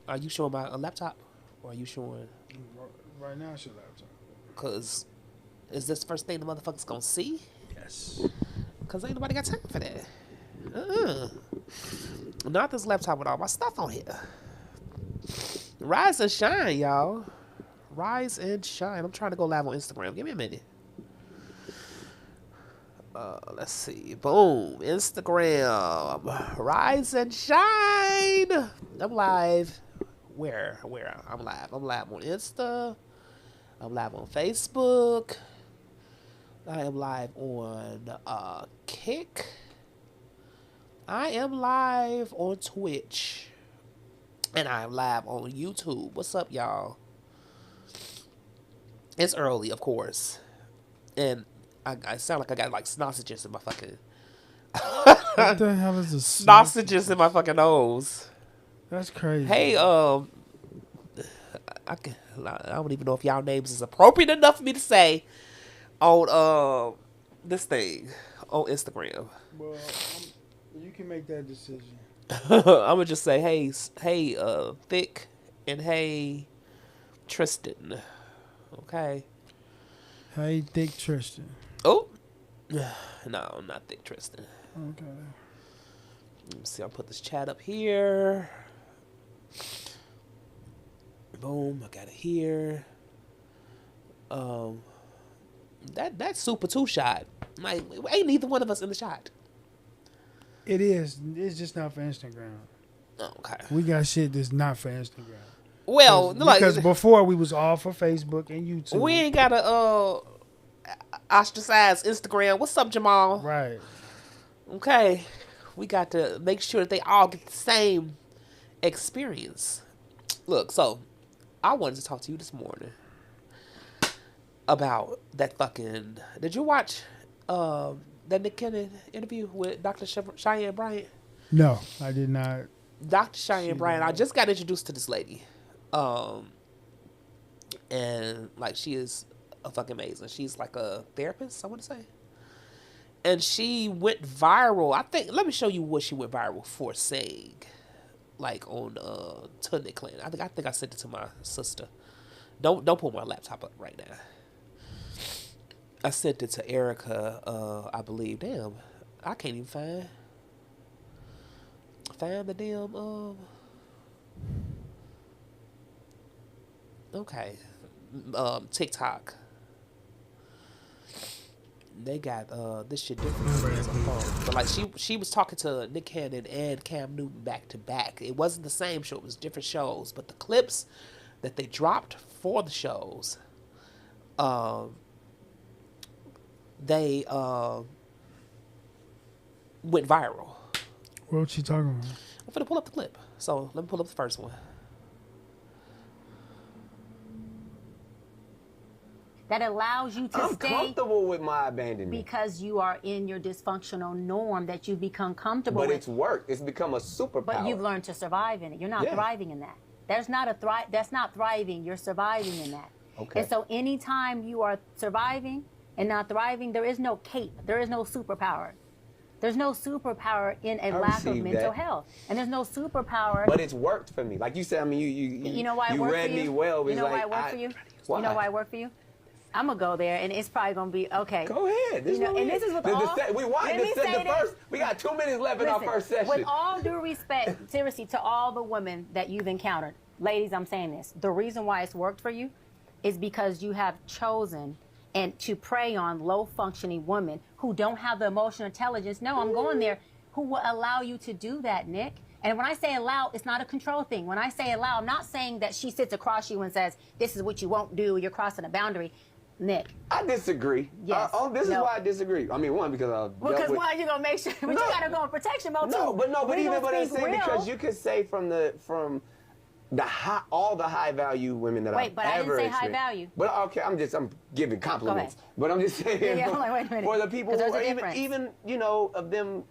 Are you showing my a laptop, or are you showing? Right now, it's your laptop. Cause is this the first thing the motherfuckers gonna see? Yes. Cause ain't nobody got time for that. Uh-uh. Not this laptop with all my stuff on here. Rise and shine, y'all. Rise and shine. I'm trying to go live on Instagram. Give me a minute. Let's see. Boom. Instagram. Rise and shine. I'm live. Where? I'm live. I'm live on Insta. I'm live on Facebook. I am live on Kick. I am live on Twitch. And I am live on YouTube. What's up, y'all? It's early, of course. And I sound like I got like sausages in my fucking... What the hell is this? sausages in my fucking nose. That's crazy. Hey, I don't even know if y'all names is appropriate enough for me to say on this thing on Instagram. Well, you can make that decision. I'm gonna just say hey, Thick, and hey, Tristan. Okay. Hey, Thick Tristan. Oh, no, not Thick Tristan. Okay. Let me see. I'll put this chat up here. Boom, I got it here. That super two shot. Like, ain't neither one of us in the shot. It is. It's just not for Instagram. Okay. We got shit that's not for Instagram. Well, because before we was all for Facebook and YouTube. We ain't gotta ostracize Instagram. What's up, Jamal? Right. Okay. We got to make sure that they all get the same experience. Look, so I wanted to talk to you this morning about that fucking... Did you watch that Nick Cannon interview with Dr. Cheyenne Bryant? No, I did not. Dr. Cheyenne Bryant, I just got introduced to this lady. And like she is a fucking amazing. She's like a therapist, I want to say. And she went viral. I think, let me show you what she went viral for saying. Like on Tunic Clan. I think I sent it to my sister. Don't pull my laptop up right now. I sent it to Erica, I believe. Damn, I can't even find the damn okay. TikTok. They got this shit different. But like she was talking to Nick Cannon and Cam Newton back to back. It wasn't the same show, it was different shows. But the clips that they dropped for the shows, they went viral. What was she talking about? I'm finna pull up the clip. So let me pull up the first one. That allows you to I'm stay comfortable with my abandonment. because you are in your dysfunctional norm that you've become comfortable But with. it's work. It's become a superpower. But you've learned to survive in it. You're not thriving in that. That's not thriving. You're surviving in that. Okay. And so anytime you are surviving and not thriving, there is no cape. There is no superpower. There's no superpower in a lack of mental health. And there's no superpower. But it's worked for me. Like you said, I mean, you know why it worked read for you? me well. You know why it worked for you? Why? You know why it worked for you? I'm gonna go there, and it's probably gonna be okay. Go ahead. This and this is with all. We wanted to set the first. We got 2 minutes left in our first session. With all due respect, seriously, to all the women that you've encountered, ladies, I'm saying this: the reason why it's worked for you is because you have chosen and to prey on low-functioning women who don't have the emotional intelligence. No, I'm going there. Who will allow you to do that, Nick? And when I say allow, it's not a control thing. When I say allow, I'm not saying that she sits across you and says, "This is what you won't do. You're crossing a boundary." Nick. I disagree. Yes. This is why I disagree. I mean, one, because why you gonna make sure, but you gotta go in protection mode too. But I'm saying because you could say from all the high value women that I've ever I didn't say high experienced. value. But okay, I'm giving compliments. But I'm just saying I'm like, wait a minute. for the people who are even of them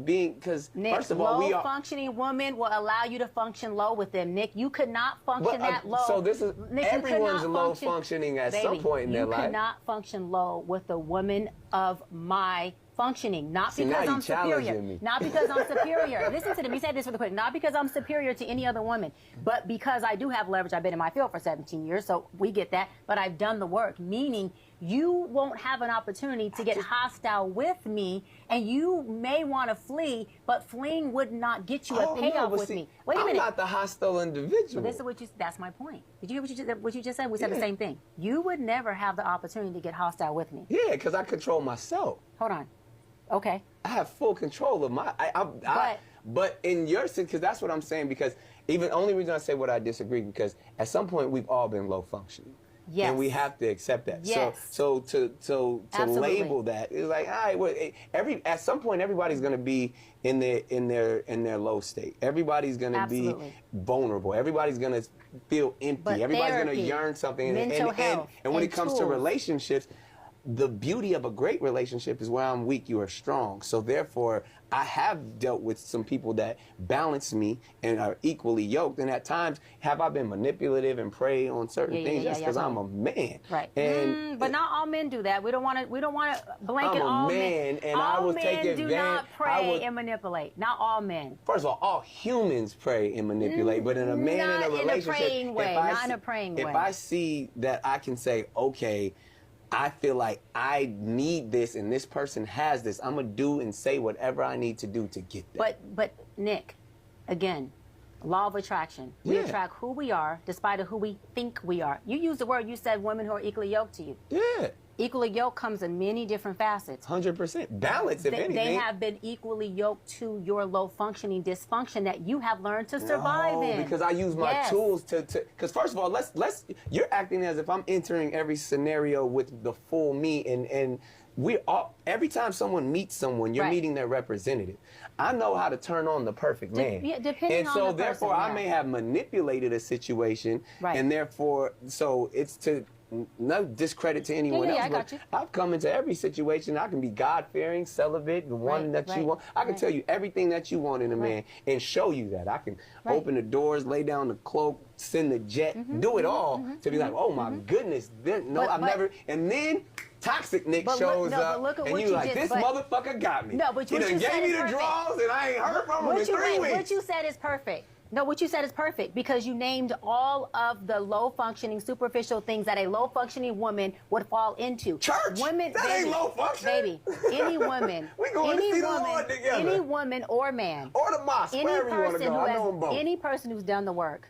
being, because first of all, low functioning woman will allow you to function low with them. Nick, you could not function that low. So this is Nick, everyone's low functioning at some point in their life. You cannot function low with a woman of my functioning, not See, because now I'm you challenging superior. me. Not because I'm superior. Listen to me. Let me say this really quick. Not because I'm superior to any other woman, but because I do have leverage. I've been in my field for 17 years, so we get that. But I've done the work, meaning you won't have an opportunity to get hostile with me, and you may want to flee, but fleeing would not get you a payoff with me. Wait a minute. I'm not the hostile individual. This is what you. That's my point. Did you hear what you just said? We said the same thing. You would never have the opportunity to get hostile with me. Yeah, because I control myself. Hold on. Okay. I have full control of my. But in your sense, because that's what I'm saying. Because even only reason I say what I disagree, because at some point we've all been low functioning. Yes. And we have to accept that. Yes. So to Absolutely. label that is like, all right, well, at some point everybody's going to be in their low state. Everybody's going to be vulnerable. Everybody's going to feel empty. But Everybody's going to therapy, yearn something. mental health, and when and it comes to tools. relationships, the beauty of a great relationship is where I'm weak, you are strong. So therefore, I have dealt with some people that balance me and are equally yoked. And at times, have I been manipulative and prey on certain things? Yes, because I'm a man. Right. And but not all men do that. We don't want to blanket all men. And I will take advantage. All men do not prey and manipulate. Not all men. First of all humans prey and manipulate, but in a man in a relationship, not in a praying way. Not in a praying way. If I see that I can say, okay, I feel like I need this and this person has this, I'm going to do and say whatever I need to do to get that. But Nick, again, law of attraction. We attract who we are despite of who we think we are. You used the word, you said women who are equally yoked to you. Yeah. Equally yoked comes in many different facets. 100%. Balance, if anything. They have been equally yoked to your low functioning dysfunction that you have learned to survive in. Because I use my tools to because first of all, you're acting as if I'm entering every scenario with the full me, and we all, every time someone meets someone, you're meeting their representative. I know how to turn on the perfect man. Depending and so on the therefore person, I may have manipulated a situation, and therefore, so it's to no discredit to anyone else, but I've come into every situation. I can be God-fearing, celibate, the one that you want. I can tell you everything that you want in a man and show you that. I can open the doors, lay down the cloak, send the jet, do it all to be like, oh my goodness, I've never, and then Toxic Nick shows up, and you like, this motherfucker got me. No, but he done gave me the draws, and I ain't heard from him in 3 weeks. What you said is perfect. No, what you said is perfect because you named all of the low-functioning, superficial things that a low-functioning woman would fall into. Church, women, that ain't low-functioning. Baby, any woman, we going to see the Lord together. Any woman or man, or the mosque, wherever you want to go. I know them both. Any person who's done the work,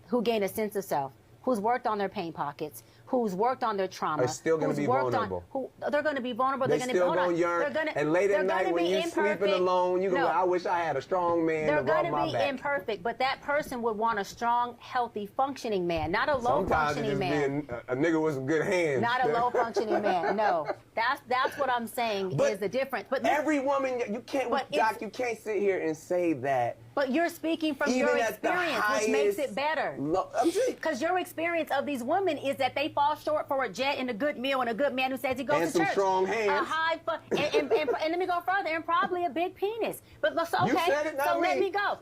who gained a sense of self, who's worked on their pain pockets, who's worked on their trauma, are still going to be vulnerable. They're going to be vulnerable. They're still going to yearn. And late at night when you're sleeping alone, you go, I wish I had a strong man to rub my back. They're going to be imperfect, but that person would want a strong, healthy, functioning man, not a low-functioning man. Sometimes a nigga with some good hands. Not a low-functioning man. No, that's what I'm saying is the difference. But every woman, you can't, Doc, you can't sit here and say that. But you're speaking from your experience, which makes it better. Because your experience of these women is that they fall short for a jet and a good meal and a good man who says he goes to church. And some strong hands. And let me go further, and probably a big penis. But okay, you said it, not so me. let me go.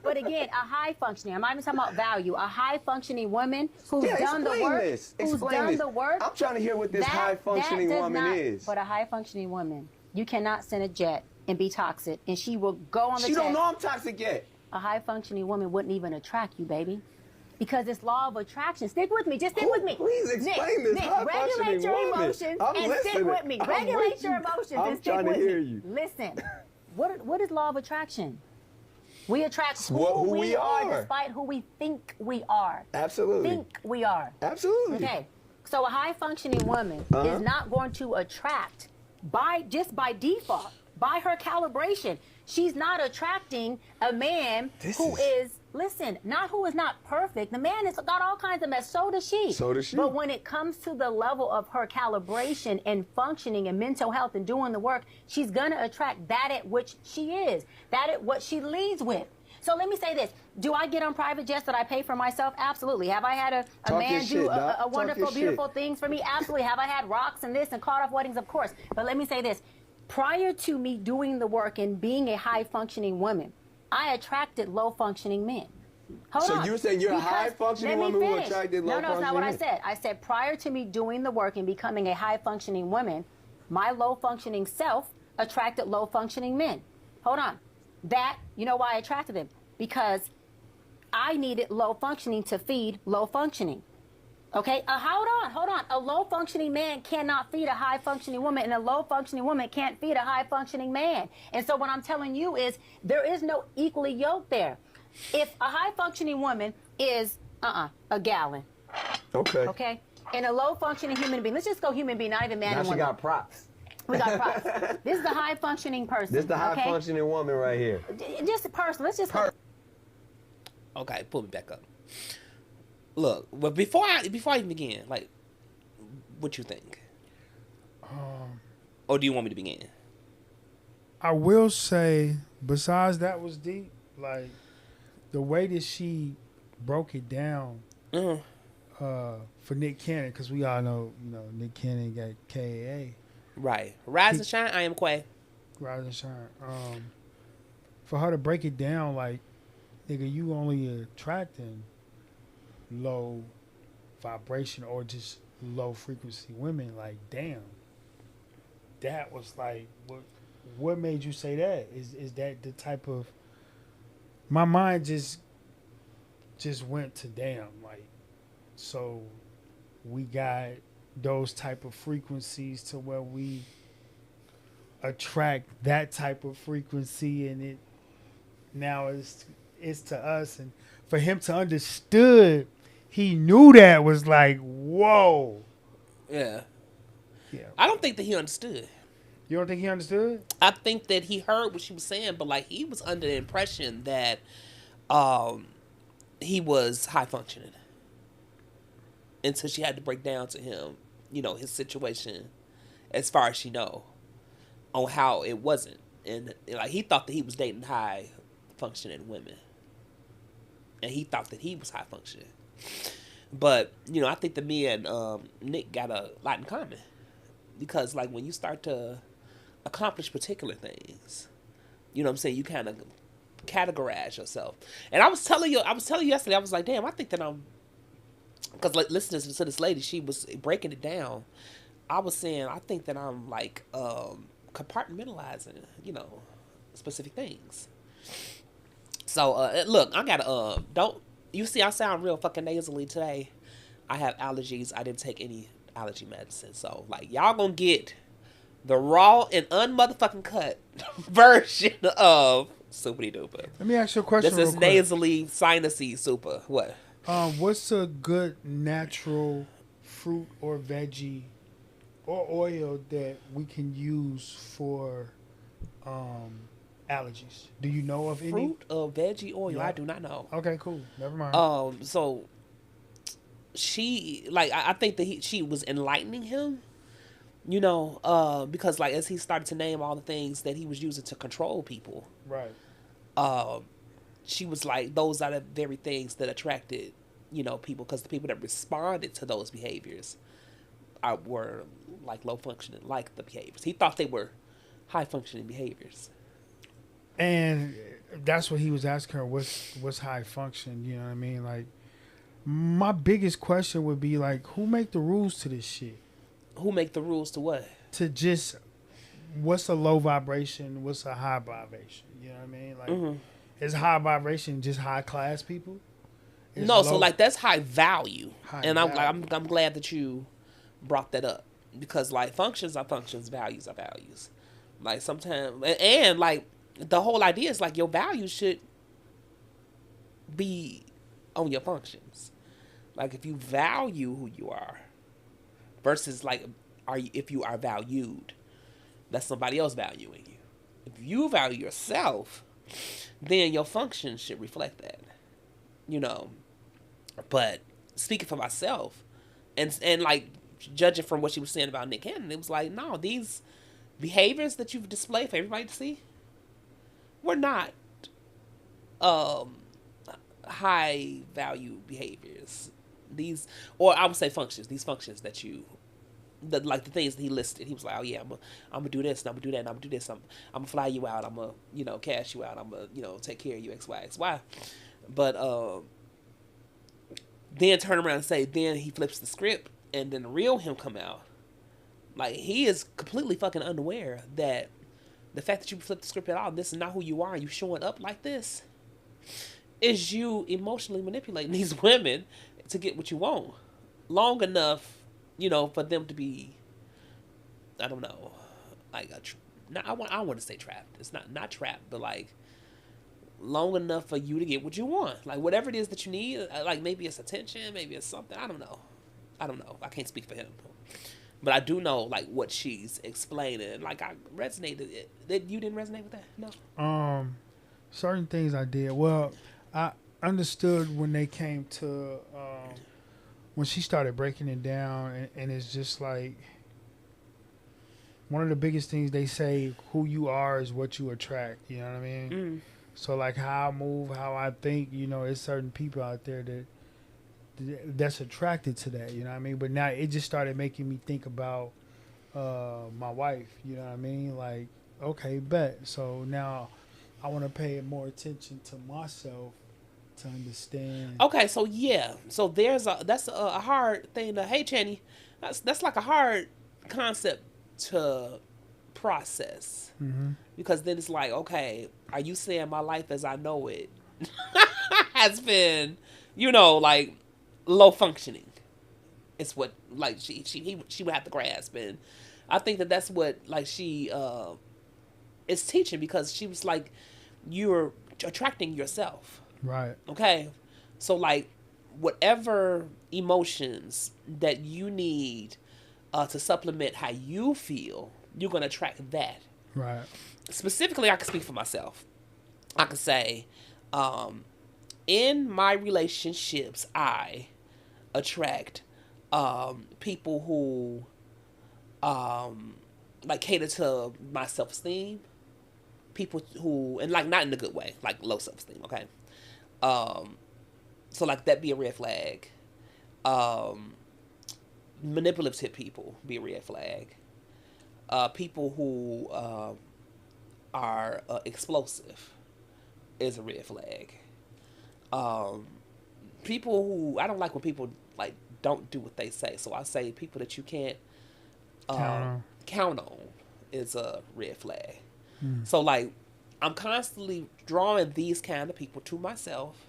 But again, a high functioning. I'm not even talking about value. A high functioning woman who's done the work. I'm trying to hear what this high functioning woman is. But a high functioning woman, you cannot send a jet and be toxic, and she will go on the She don't know I'm toxic yet. A high-functioning woman wouldn't even attract you, baby. Because it's law of attraction. Stick with me. Just stick with me. Please explain this regulate your emotions and stick with me. Regulate your emotions and stick with me. Listen, what is law of attraction? We attract who we are despite who we think we are. Absolutely. Think we are. Absolutely. Okay. So a high-functioning woman is not going to attract by default. By her calibration, she's not attracting a man who is not perfect. The man has got all kinds of mess. So does she. So does she. But when it comes to the level of her calibration and functioning and mental health and doing the work, she's going to attract that at which she is, that at what she leads with. So let me say this. Do I get on private jets that I pay for myself? Absolutely. Have I had a man do a wonderful, beautiful things for me? Absolutely. Have I had rocks and this and caught off weddings? Of course. But let me say this. Prior to me doing the work and being a high-functioning woman, I attracted low-functioning men. Hold on. So you're saying you're a high-functioning woman who attracted low-functioning men? No, that's not what I said. I said prior to me doing the work and becoming a high-functioning woman, My low functioning self attracted low functioning men. Hold on. That, you know why I attracted them? Because I needed low functioning to feed low functioning. Okay, hold on. A low functioning man cannot feed a high functioning woman, and a low functioning woman can't feed a high functioning man. And so what I'm telling you is there is no equally yoked there. If a high functioning woman is a gallon. Okay. And a low functioning human being, let's just go human being, not even man and woman. Now she got props. We got props. This is the high functioning person. This is the high functioning woman right here. Just a person. Let's just Okay, pull me back up. Look, but before I even begin, like, what you think? Or do you want me to begin? I will say, besides that was deep, like, the way that she broke it down for Nick Cannon, because we all know, Nick Cannon got KAA. Right. Rise and shine, I am Quay. Rise and shine. For her to break it down, like, nigga, you only attracting low vibration or just low frequency women. Like, damn. That was like, what made you say that? Is that the type of... My mind just went to damn. Like, so we got those type of frequencies to where we attract that type of frequency, and it now it's to us. And for him to understood, he knew that was like, whoa. Yeah. I don't think that he understood. You don't think he understood? I think that he heard what she was saying, but like he was under the impression that he was high functioning until she had to break down to him, his situation as far as she know on how it wasn't. And like he thought that he was dating high functioning women. And he thought that he was high functioning. But, I think that me and Nick got a lot in common. Because like when you start to accomplish particular things, you know what I'm saying, you kind of categorize yourself. And I was telling you yesterday, I was like, damn, I think that I'm, because like listening to this lady, she was breaking it down. I was saying, I think that I'm like compartmentalizing, specific things. So look, I gotta don't you see I sound real fucking nasally today. I have allergies. I didn't take any allergy medicine, so like y'all gonna get the raw and unmotherfucking cut version of Soupy Duper. Let me ask you a question. This is nasally, sinusy super. What? What's a good natural fruit or veggie or oil that we can use for allergies? Do you know of any? Fruit or veggie oil? Yeah. I do not know. Okay, cool. Never mind. So she, like, I think that she was enlightening him, because like as he started to name all the things that he was using to control people. Right. She was like, those are the very things that attracted, people, because the people that responded to those behaviors were like low functioning, like the behaviors. He thought they were high functioning behaviors. And that's what he was asking her. What's high function? You know what I mean? Like, my biggest question would be like, who make the rules to this shit? Who make the rules to what? To just, what's a low vibration? What's a high vibration? You know what I mean? Like, is high vibration just high class people? No, so like that's high value. And I'm glad that you brought that up, because like functions are functions, values are values. Like sometimes, and like the whole idea is like your values should be on your functions. Like if you value who you are versus like if you are valued, that's somebody else valuing you. If you value yourself, then your functions should reflect that. But speaking for myself and like judging from what she was saying about Nick Cannon, it was like, no, these behaviors that you've displayed for everybody to see were not high value behaviors. These, or I would say functions, these functions that like the things that he listed. He was like, oh yeah, I'm gonna do this, and I'm gonna do that, and I'm gonna do this, I'm gonna fly you out, I'm gonna cash you out, I'm gonna take care of you, X, Y, X, Y. But then turn around and say, then he flips the script, and then the real him come out. Like, he is completely fucking unaware that the fact that you flip the script at all, this is not who you are, and you showing up like this, is you emotionally manipulating these women to get what you want long enough, for them to be, I don't know, like I want to say trapped. It's not trapped, but like long enough for you to get what you want, like whatever it is that you need. Like maybe it's attention, maybe it's something. I don't know. I can't speak for him, but I do know like what she's explaining. Like I resonated. That you didn't resonate with that? No. Certain things I did. Well, I understood when they came to when she started breaking it down, and it's just like one of the biggest things they say: who you are is what you attract. You know what I mean? Mm. So like how I move, how I think. There's certain people out there that's attracted to that. You know what I mean? But now it just started making me think about my wife. You know what I mean? Like, okay, bet. So now I want to pay more attention to myself to understand. Okay, so yeah, so that's a hard thing to. Hey, Channy, that's like a hard concept to process, because then it's like, okay, are you saying my life as I know it has been, like low functioning? It's what like she would have to grasp, and I think that's what like she is teaching, because she was like, you're attracting yourself. Right. Okay. So like whatever emotions that you need to supplement how you feel, you're going to attract that. Right. Specifically, I can speak for myself. I can say, in my relationships, I attract people who like cater to my self-esteem. People who, and like not in a good way, like low self-esteem, okay? So like that be a red flag. Manipulative people be a red flag. People who are explosive is a red flag. People who, I don't like when people like don't do what they say. So I say people that you can't count on is a red flag. So like I'm constantly drawing these kind of people to myself.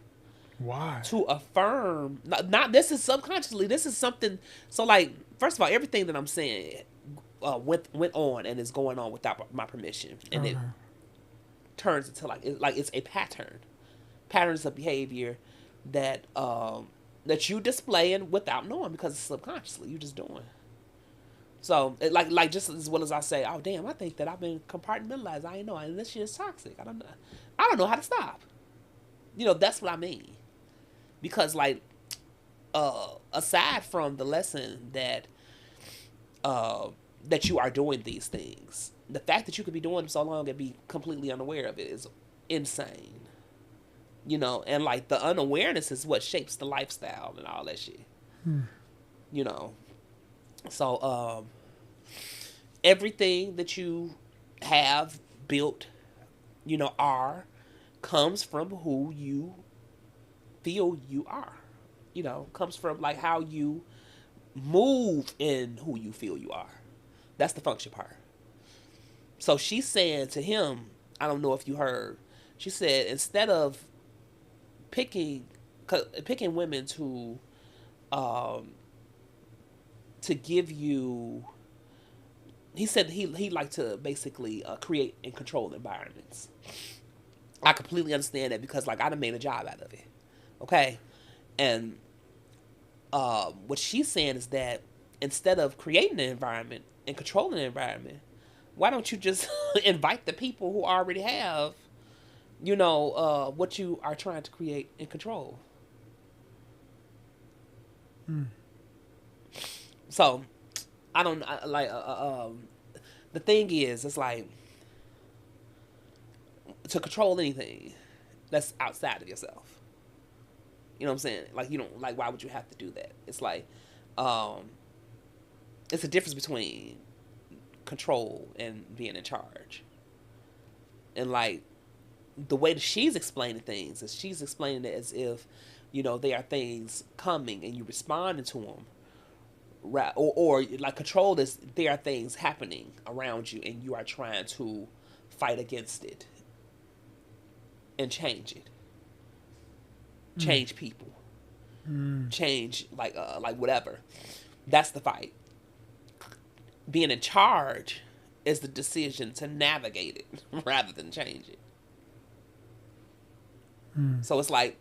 Why? To affirm, not this is subconsciously, this is something. So like, first of all, everything that I'm saying went on and is going on without my permission, and it turns into it's a patterns of behavior that that you displaying without knowing, because it's subconsciously you just doing. So like just as well as I say, oh damn, I think that I've been compartmentalized. I ain't know, and this shit is toxic. I don't know how to stop. That's what I mean. Because like aside from the lesson that that you are doing these things, the fact that you could be doing them so long and be completely unaware of it is insane. And like the unawareness is what shapes the lifestyle and all that shit. So everything that you have built, comes from who you feel you are. Comes from like how you move in who you feel you are. That's the function part. So she's saying to him, I don't know if you heard, she said instead of picking women to give you, he said he like to basically create and control environments. I completely understand that, because like I done made a job out of it. Okay. And what she's saying is that instead of creating an environment and controlling the environment, why don't you just invite the people who already have, what you are trying to create and control? So, I don't like. The thing is, it's like to control anything that's outside of yourself. You know what I'm saying? Like, you don't, like, why would you have to do that? It's like, it's a difference between control and being in charge. And like, the way that she's explaining things is she's explaining it as if, there are things coming and you're responding to them or like control is there are things happening around you and you are trying to fight against it and change it. Change people. Change like whatever. That's the fight. Being in charge is the decision to navigate it rather than change it. So it's like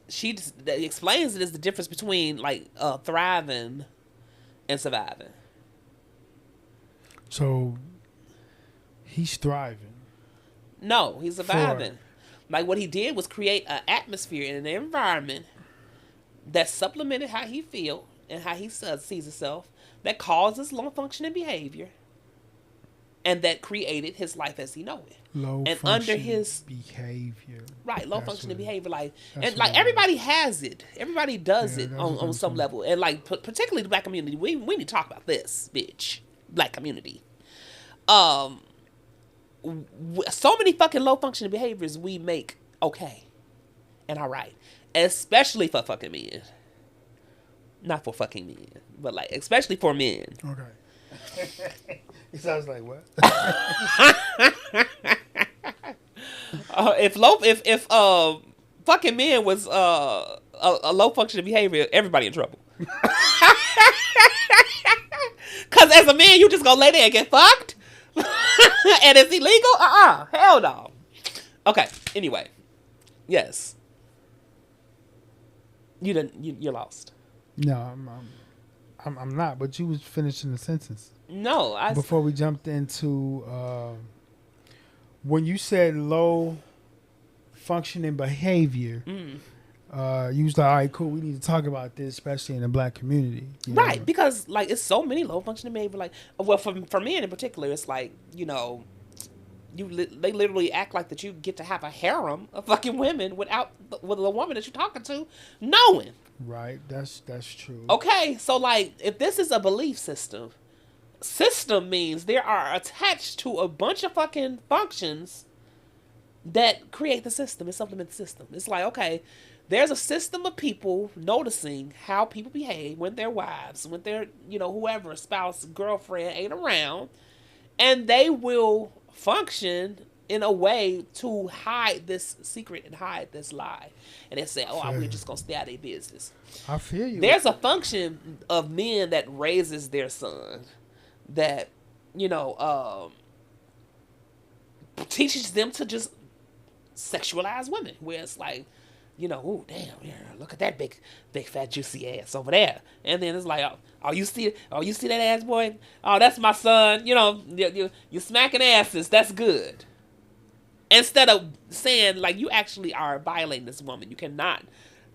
she explains it as the difference between like thriving and surviving. So he's thriving. No, he's surviving. Like what he did was create an atmosphere and an environment that supplemented how he feel and how he sees himself, that causes low functioning behavior, and that created his life as he know it. Low and functioning under his behavior. Right, low functioning behavior, like and like everybody has it. Everybody does it on some level. And like particularly the black community, we need to talk about this, bitch. Black community. So many fucking low functioning behaviors we make okay and alright. Especially for fucking men. Not for fucking men, but like especially for men. Okay. It sounds like what? If fucking men was a low functioning behavior, everybody in trouble. Cause as a man, you just gonna lay there and get fucked, and it's illegal. Hell no. Okay. Anyway, yes. You're lost. No, I'm not. But you was finishing the sentence. No, before we jumped into when you said low functioning behavior, you was like, all right, cool. We need to talk about this, especially in the black community. Right, because like it's so many low functioning behavior. Like, well, for men in particular, it's like they literally act like that you get to have a harem of fucking women with the woman that you're talking to knowing. Right, that's true. Okay, so like if this is a belief system means there are attached to a bunch of fucking functions that create the system and supplement the system. It's like, okay, there's a system of people noticing how people behave when their wives, when their whoever, spouse, girlfriend ain't around, and they will function in a way to hide this secret and hide this lie. And they say, we're just going to stay out of their business. I feel you. There's a function of men that raises their son that, teaches them to just sexualize women. Where it's like, oh, damn, yeah, look at that big fat juicy ass over there. And then it's like, you see that ass, boy? Oh, that's my son. You're smacking asses. That's good. Instead of saying, like, you actually are violating this woman. You cannot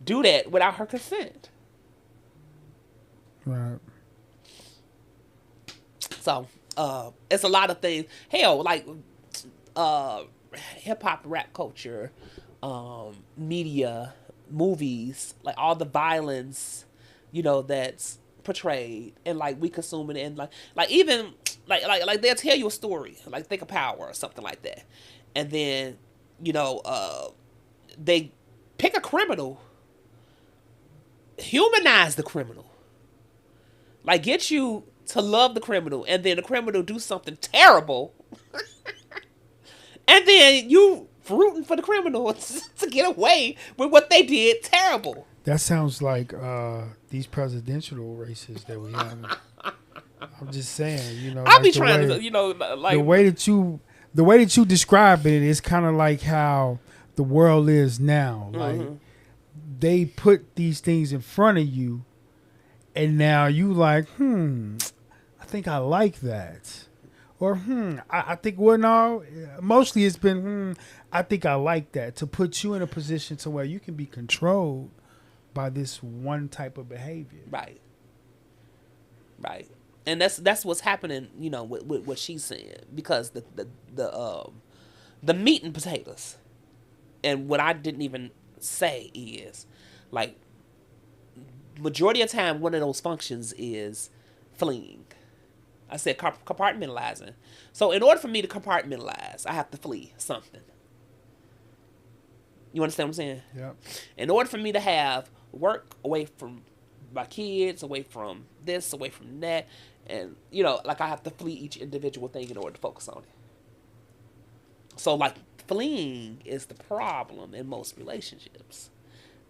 do that without her consent. Right. So, it's a lot of things. Hell, like, hip-hop, rap culture, media, movies, like, all the violence, that's portrayed. And, like, we consume it. And, like even, like they'll tell you a story. Like, Think of Power or something like that. And then, they pick a criminal, humanize the criminal, like get you to love the criminal, and then the criminal do something terrible, and then you rooting for the criminal to get away with what they did terrible. That sounds like these presidential races that we have. I'm just saying, I'll be trying to, like the way that you describe it is kind of like how the world is now. Like they put these things in front of you, and now you like, I think I like that, or I think mostly it's been I think I like that, to put you in a position to where you can be controlled by this one type of behavior. Right. And that's what's happening, with what she's saying, because the meat and potatoes, and what I didn't even say is, like, majority of the time, one of those functions is fleeing. I said compartmentalizing. So in order for me to compartmentalize, I have to flee something. You understand what I'm saying? Yeah. In order for me to have work away from my kids, away from this, away from that. And, you know, like I have to flee each individual thing in order to focus on it. So, like, fleeing is the problem in most relationships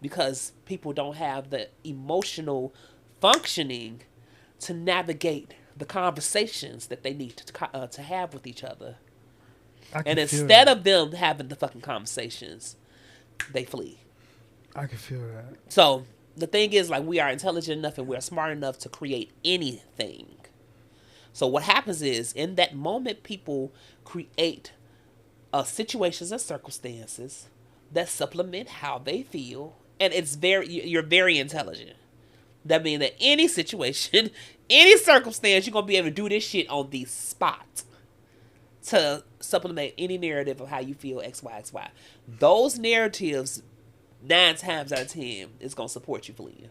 because people don't have the emotional functioning to navigate the conversations that they need to have with each other. And instead of them having the fucking conversations, they flee. I can feel that. So the thing is, like, we are intelligent enough and we are smart enough to create anything. So what happens is, in that moment, people create situations and circumstances that supplement how they feel, and you're very intelligent. That means that any situation, any circumstance, you're gonna be able to do this shit on the spot to supplement any narrative of how you feel X, Y, X, Y. Those narratives, 9 times out of 10, is gonna support you fleeing,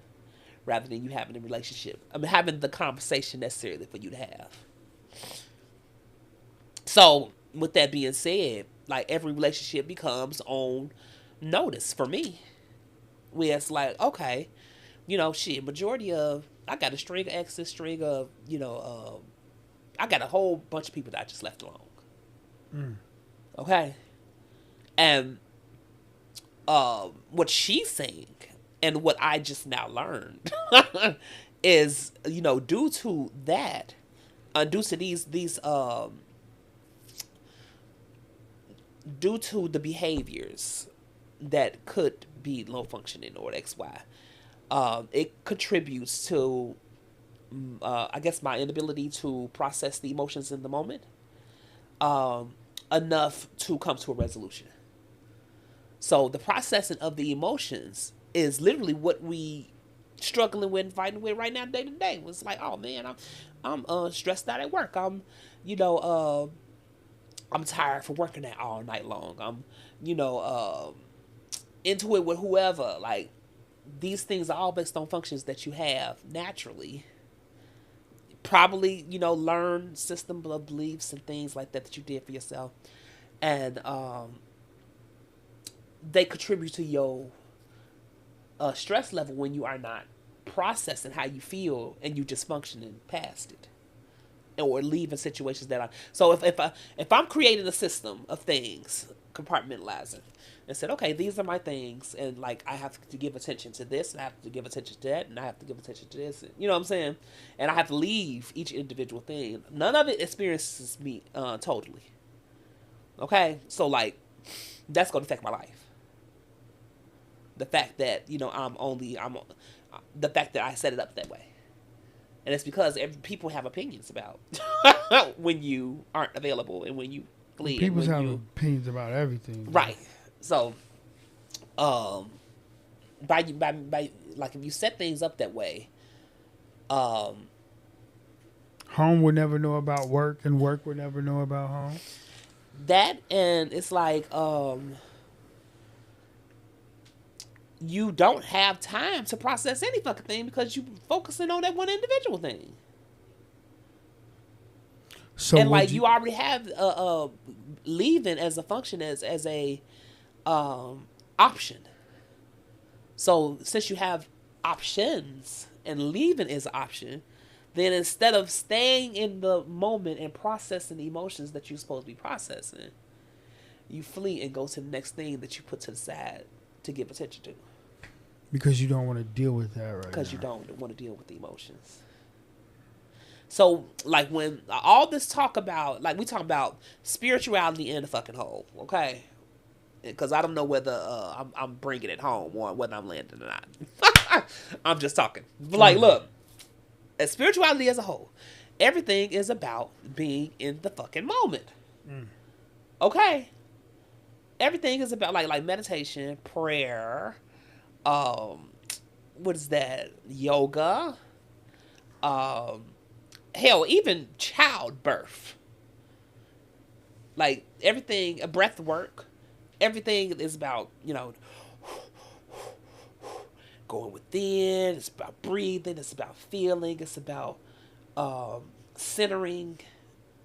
rather than you having a relationship. I mean, having the conversation necessarily for you to have. So, with that being said, like, every relationship becomes on notice for me. Where it's like, okay, you know, shit, majority of, I got a string of exes, string of, you know, I got a whole bunch of people that I just left alone. Okay? And what she's saying, and what I just now learned, is, you know, due to that, due to these due to the behaviors that could be low functioning or XY, it contributes to, I guess, my inability to process the emotions in the moment enough to come to a resolution. So the processing of the emotions is literally what we struggling with, fighting with right now, day to day. It's like, oh man, I'm stressed out at work. I'm tired for working that all night long. I'm, into it with whoever. Like, these things are all based on functions that you have naturally. Probably, learn system of beliefs and things like that you did for yourself. And they contribute to your stress level when you are not processing how you feel and you just functioning past it. Or leaving situations that are... So if I'm creating a system of things, compartmentalizing, and said, okay, these are my things, and like I have to give attention to this, and I have to give attention to that, and I have to give attention to this, and, you know what I'm saying? And I have to leave each individual thing. None of it experiences me totally. Okay? So like, that's going to affect my life. The fact that, the fact that I set it up that way. And it's because people have opinions about when you aren't available and when you flee. People have opinions about everything. Right. So, by like, if you set things up that way, home would never know about work, and work would never know about home. That, and it's like, you don't have time to process any fucking thing because you're focusing on that one individual thing. So, and like, you already have leaving as a function as a option. So since you have options and leaving is an option, then instead of staying in the moment and processing the emotions that you're supposed to be processing, you flee and go to the next thing that you put to the side to give attention to. Because you don't want to deal with that right now. Because you don't want to deal with the emotions. So, like, when all this talk about, like, we talk about spirituality in the fucking hole, okay? Because I don't know whether I'm bringing it home or whether I'm landing or not. I'm just talking. Like, look, as spirituality as a whole, everything is about being in the fucking moment. Okay? Everything is about, like meditation, prayer, what is that? Yoga. Hell, even childbirth. Like, everything, breath work, everything is about, going within. It's about breathing. It's about feeling. It's about centering.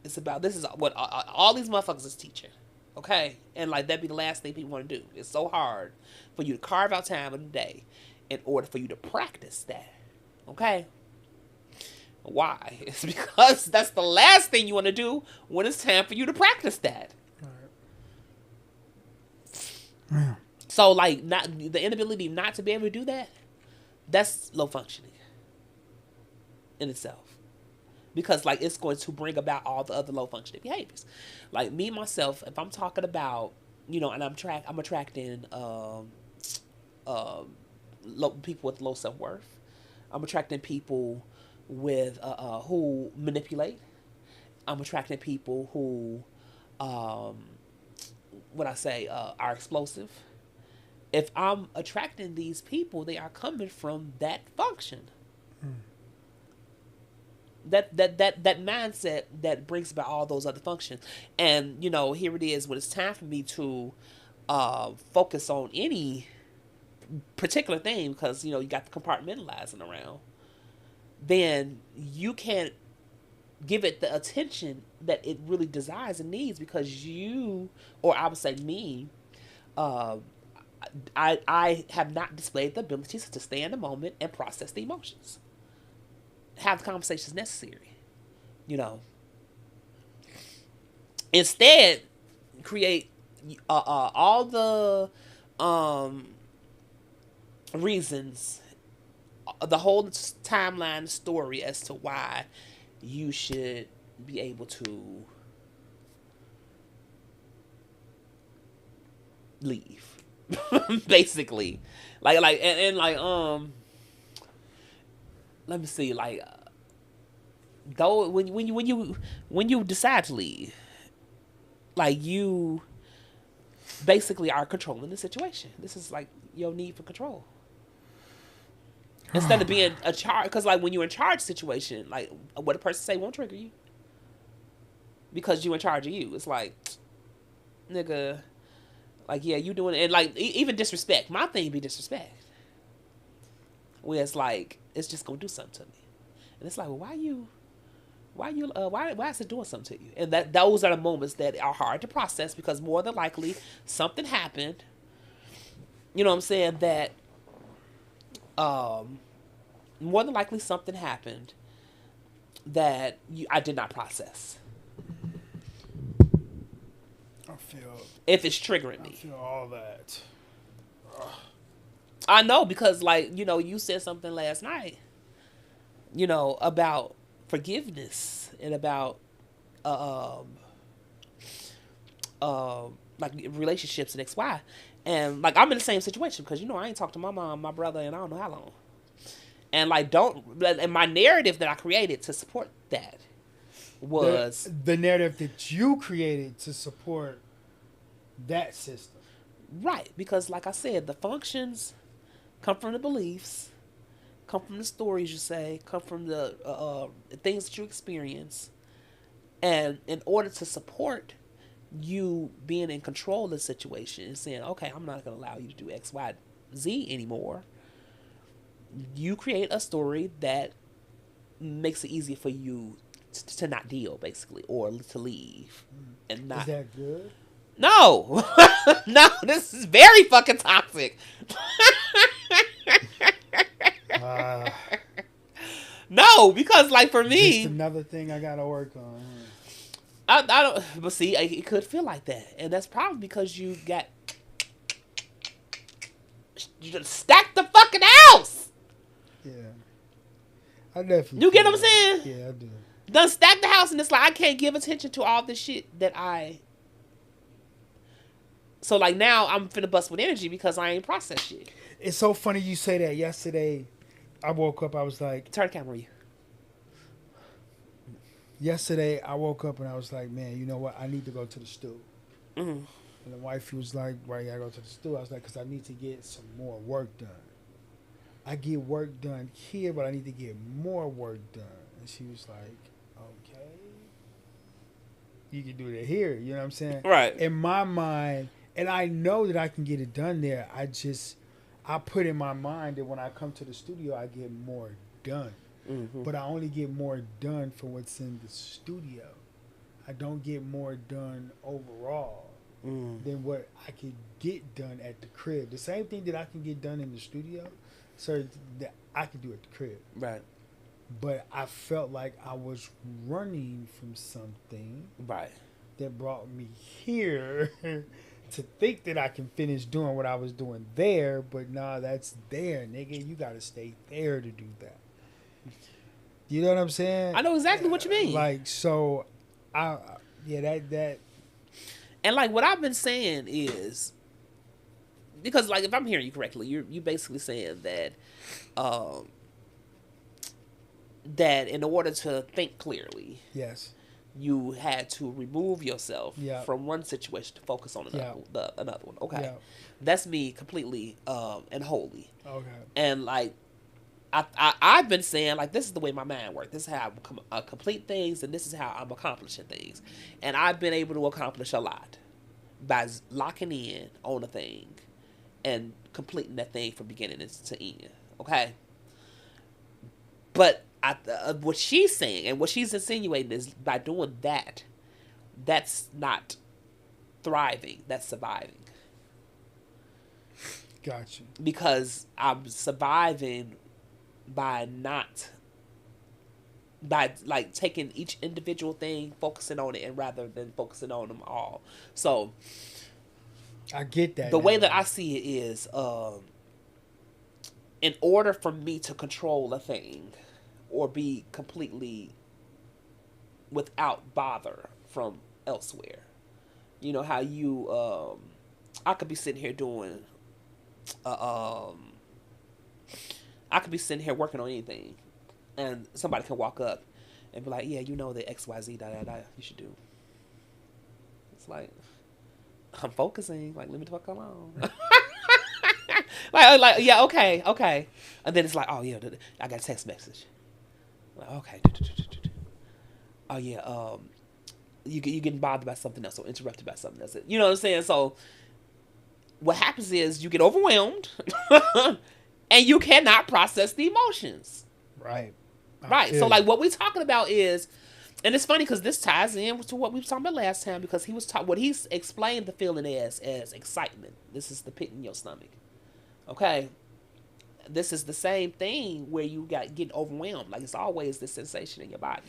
It's about, this is what all these motherfuckers is teaching. Okay? And like, that'd be the last thing people want to do. It's so hard for you to carve out time in the day in order for you to practice that. Okay? Why? It's because that's the last thing you want to do when it's time for you to practice that. Right. So, like, not the inability not to be able to do that, that's low functioning in itself. Because, like, it's going to bring about all the other low functioning behaviors. Like, me, myself, if I'm talking about, you know, and I'm attracting people with low self-worth. I'm attracting people with who manipulate. I'm attracting people who, are explosive. If I'm attracting these people, they are coming from that function. That mindset that brings about all those other functions. And, you know, here it is when it's time for me to focus on any particular thing, because, you know, you got the compartmentalizing around, then you can't give it the attention that it really desires and needs, because you, or I would say me, I have not displayed the ability to stay in the moment and process the emotions. Have the conversations necessary, you know. Instead, create all the reasons, the whole timeline story as to why you should be able to leave. Basically, like let me see, like, though when you decide to leave, like, you basically are controlling the situation. This is like your need for control. Instead of being a charge, because, like, when you're in charge situation, like, what a person say won't trigger you, because you in charge of you. It's like, nigga, like, yeah, you doing it. And, like, even disrespect. My thing be disrespect, where it's like, it's just gonna do something to me, and it's like, well, why is it doing something to you? And those are the moments that are hard to process, because more than likely something happened, you know what I'm saying, that more than likely something happened that I did not process. I feel, if it's triggering me, I feel all that. I know, because, like, you know, you said something last night, you know, about forgiveness and about like relationships and XY. And, like, I'm in the same situation, because, you know, I ain't talked to my mom, my brother, and I don't know how long. And, like, and my narrative that I created to support that was the narrative that you created to support that system. Right, because, like I said, the functions come from the beliefs, come from the stories you say, come from the things that you experience. And in order to support you being in control of the situation and saying, okay, I'm not going to allow you to do X, Y, Z anymore, you create a story that makes it easier for you to not deal, basically, or to leave. And not. Is that good? No. No, this is very fucking toxic. No, because, like, for me, just another thing I gotta work on. I don't. But see, it could feel like that, and that's probably because you just stacked the fucking house. Yeah, I definitely. You get what I'm saying? Yeah, I do. Done stack the house, and it's like I can't give attention to all this shit that I. So, like, now I'm finna bust with energy because I ain't processed shit. It's so funny you say that. Yesterday, I woke up. I was like, turn the camera on you. Yesterday, I woke up and I was like, man, you know what? I need to go to the stew. Mm-hmm. And the wife was like, why you gotta go to the stew? I was like, because I need to get some more work done. I get work done here, but I need to get more work done. And she was like, okay. You can do that here. You know what I'm saying? Right. In my mind, and I know that I can get it done there. I put in my mind that when I come to the studio, I get more done. Mm-hmm. But I only get more done for what's in the studio. I don't get more done overall than what I could get done at the crib. The same thing that I can get done in the studio, so I could do at the crib. Right. But I felt like I was running from something. Right. That brought me here to think that I can finish doing what I was doing there. But nah, that's there, nigga. You got to stay there to do that. You know what I'm saying? I know exactly what you mean. Like, so, that. And like what I've been saying is, because like if I'm hearing you correctly, you basically saying that, that in order to think clearly, yes, you had to remove yourself from one situation to focus on another one. Okay, that's me completely and wholly. Okay, and like. I've been saying, like, this is the way my mind works. This is how I complete things, and this is how I'm accomplishing things. And I've been able to accomplish a lot by locking in on a thing and completing that thing from beginning to end. Okay? But what she's saying and what she's insinuating is by doing that, that's not thriving. That's surviving. Gotcha. Because I'm surviving by like taking each individual thing, focusing on it, and rather than focusing on them all. So I get that. The way that I see it is, in order for me to control a thing or be completely without bother from elsewhere, you know how you, I could be sitting here doing, I could be sitting here working on anything, and somebody can walk up and be like, yeah, you know the XYZ, you should do. It's like, I'm focusing. Like, leave me the fuck alone. like, yeah, okay. And then it's like, oh, yeah, I got a text message. Like, okay. Oh, yeah, you getting bothered by something else or interrupted by something else. You know what I'm saying? So what happens is you get overwhelmed. And you cannot process the emotions. Right. Right. So, like, what we're talking about is, and it's funny because this ties in to what we were talking about last time, because he was what he's explained the feeling as excitement. This is the pit in your stomach. Okay. This is the same thing where you getting overwhelmed. Like, it's always this sensation in your body.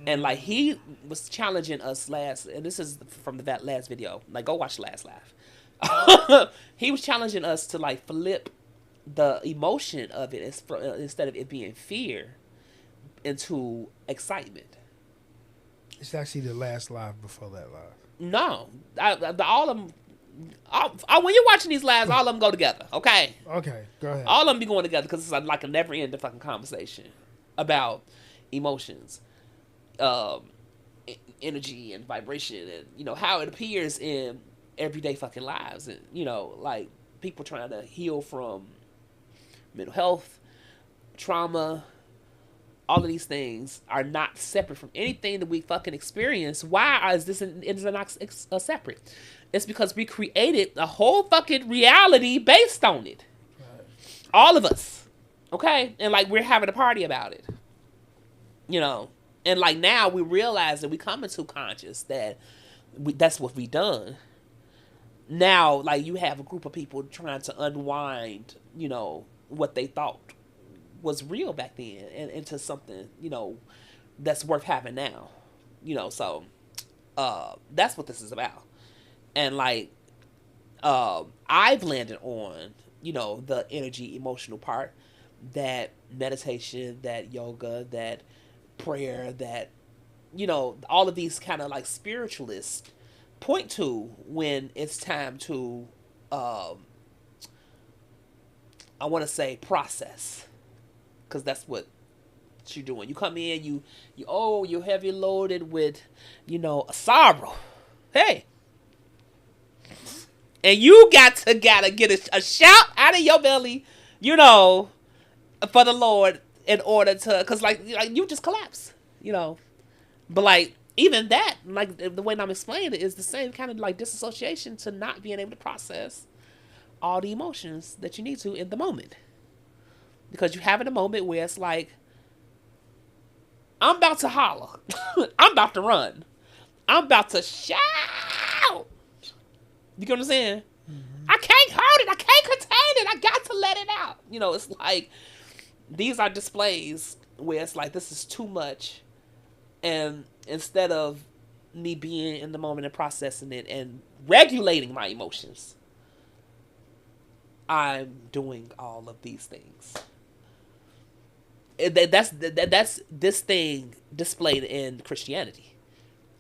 And, like, he was challenging us and this is from that last video. Like, go watch Last Laugh. He was challenging us to, like, flip the emotion of it instead of it being fear into excitement. It's actually the last live before that live. No, all of them. When you're watching these lives, all of them go together. Okay. Okay, go ahead. All of them be going together because it's like a never-ending fucking conversation about emotions, energy and vibration, and you know how it appears in everyday fucking lives, and you know like people trying to heal from mental health, trauma, all of these things are not separate from anything that we fucking experience. Why is this not separate? It's because we created a whole fucking reality based on it. Right. All of us. Okay? And like we're having a party about it. You know? And like now we realize that we come into conscious that that's what we done. Now, like you have a group of people trying to unwind, you know, what they thought was real back then and into something, you know, that's worth having now. You know, so that's what this is about. And like I've landed on, you know, the energy emotional part, that meditation, that yoga, that prayer, that, you know, all of these kind of like spiritualists point to when it's time to I want to say process, because that's what you're doing. You come in, you're heavy loaded with, you know, a sorrow. Hey, and you gotta get a shout out of your belly, you know, for the Lord in order to, because like you just collapse, you know. But like even that, like the way I'm explaining it is the same kind of like disassociation to not being able to process all the emotions that you need to in the moment. Because you have in a moment where it's like, I'm about to holler. I'm about to run. I'm about to shout. You get what I'm saying? Mm-hmm. I can't hold it. I can't contain it. I got to let it out. You know, it's like these are displays where it's like, this is too much. And instead of me being in the moment and processing it and regulating my emotions, I'm doing all of these things. That's this thing displayed in Christianity,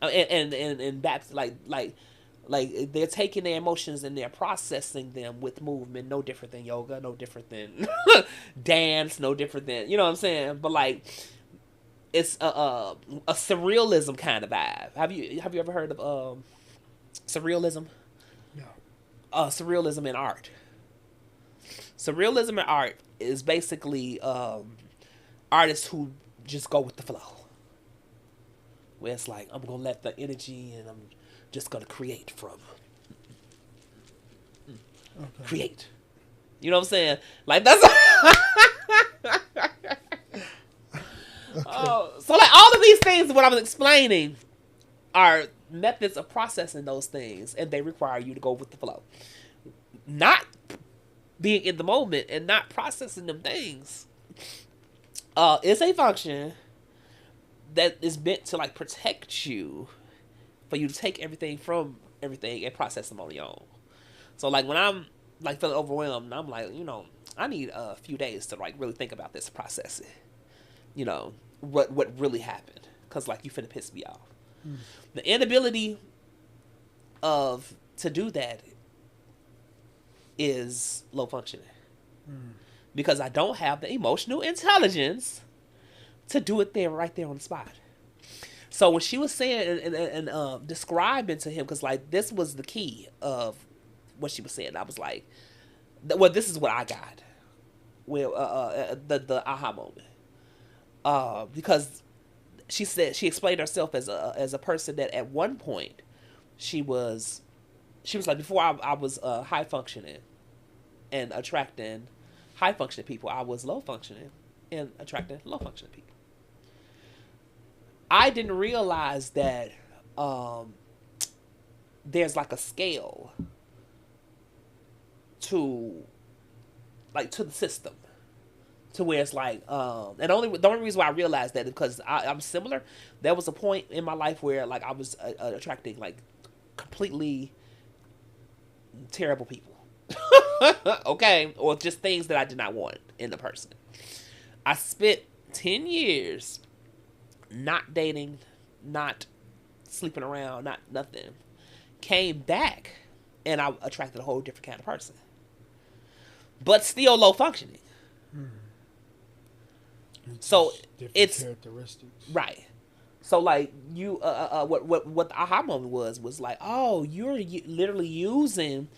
and that's like they're taking their emotions and they're processing them with movement, no different than yoga, no different than dance, no different than, you know what I'm saying? But like, it's a surrealism kind of vibe. Have you ever heard of surrealism? No. Surrealism in art. Surrealism in art is basically artists who just go with the flow. Where it's like, I'm gonna let the energy and I'm just gonna create from. Okay. Create. You know what I'm saying? Like that's so like all of these things, what I was explaining, are methods of processing those things, and they require you to go with the flow. Not being in the moment and not processing them things is a function that is meant to like protect you, for you to take everything from everything and process them on your own. So like when I'm like feeling overwhelmed, I'm like, you know, I need a few days to like really think about this and process it. You know, what really happened. Because like you finna piss me off. The inability to do that is low functioning. Because I don't have the emotional intelligence to do it right there on the spot. So when she was saying and describing to him, because like this was the key of what she was saying, I was like, well, this is what I got. Well, the aha moment. Because she said, she explained herself as a person that at one point she was like, before I was high functioning and attracting high functioning people, I was low functioning and attracting low functioning people. I didn't realize that there's like a scale to the system, to where it's like, and the only reason why I realized that is because I'm similar. There was a point in my life where like I was attracting like completely terrible people. Okay, or just things that I did not want in the person. I spent 10 years not dating, not sleeping around, not nothing. Came back and I attracted a whole different kind of person, but still low functioning. So it's characteristics, right. So like you, what the aha moment was like, oh, you're literally using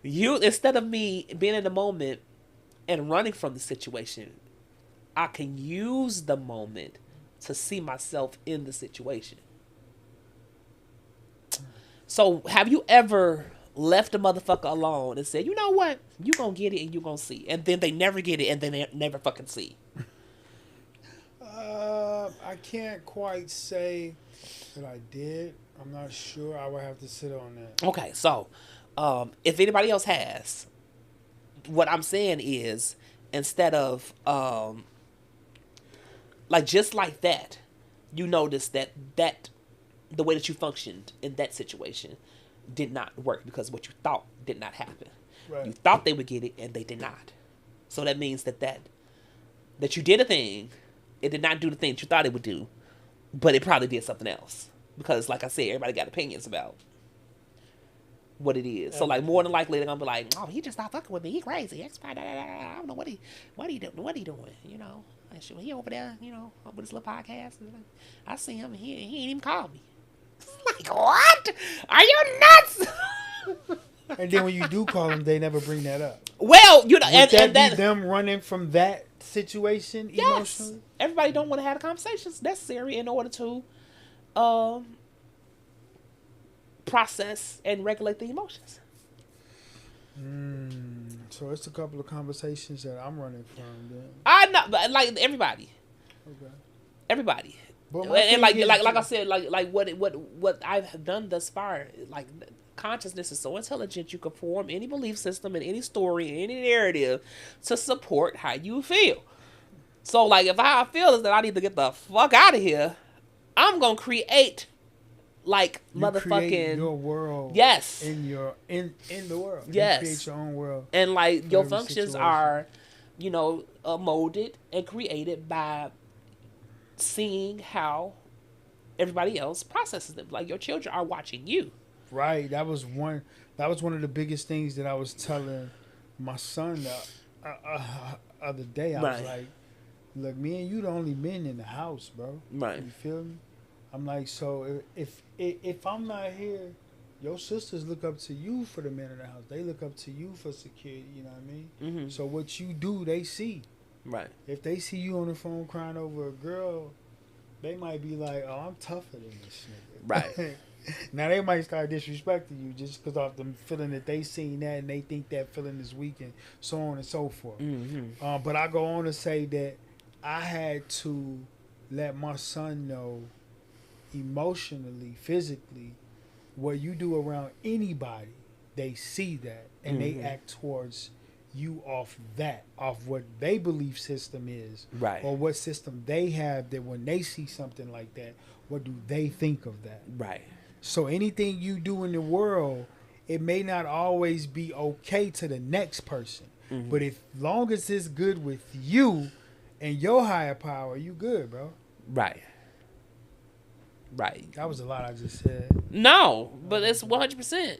you, instead of me being in the moment and running from the situation, I can use the moment to see myself in the situation. So have you ever left a motherfucker alone and said, you know what, you gonna get it and you gonna see, and then they never get it and then they never fucking see? I can't quite say that I did. I'm not sure. I would have to sit on that. Okay, so if anybody else has, what I'm saying is, instead of like just like that, you notice that the way that you functioned in that situation did not work because what you thought did not happen. Right. You thought they would get it and they did not. So that means that you did a thing, it did not do the thing that you thought it would do, but it probably did something else. Because like I said, everybody got opinions about what it is. So like more than likely they're gonna be like, oh, he just stopped fucking with me. He crazy. I don't know what he doing. You know, he over there, you know, with his little podcast. I see him and he ain't even called me. Like, what? Are you nuts? And then when you do call them, they never bring that up. Well, you know, and that be them running from that situation emotionally? Everybody don't want to have the conversations necessary in order to process and regulate the emotions. So it's a couple of conversations that I'm running from then. I know, but like everybody. Okay. Everybody. And like I said, like what I've done thus far, like consciousness is so intelligent, you can form any belief system and any story and any narrative to support how you feel. So, like, if how I feel is that I need to get the fuck out of here, I'm gonna create, like, you motherfucking create your world. Yes. In the world. Yes. You create your own world. And like your functions are, molded and created by seeing how everybody else processes them. Like your children are watching you. Right. That was one of the biggest things that I was telling my son the other day. I was like, look, me and you the only men in the house, bro. Right. You feel me? I'm like, so if I'm not here, your sisters look up to you for the men in the house. They look up to you for security, you know what I mean? Mm-hmm. So what you do, they see. Right. If they see you on the phone crying over a girl, they might be like, oh, I'm tougher than this nigga. Right. Now they might start disrespecting you just because of the feeling that they seen that and they think that feeling is weak and so on and so forth. Mm-hmm. But I go on to say that I had to let my son know emotionally, physically, what you do around anybody, they see that and they act towards you off what their belief system is, right, or what system they have, that when they see something like that, what do they think of that? Right. So anything you do in the world, it may not always be okay to the next person, but if long as it's good with you and your higher power, you good, bro. Right. Right. That was a lot I just said. No, but it's 100%.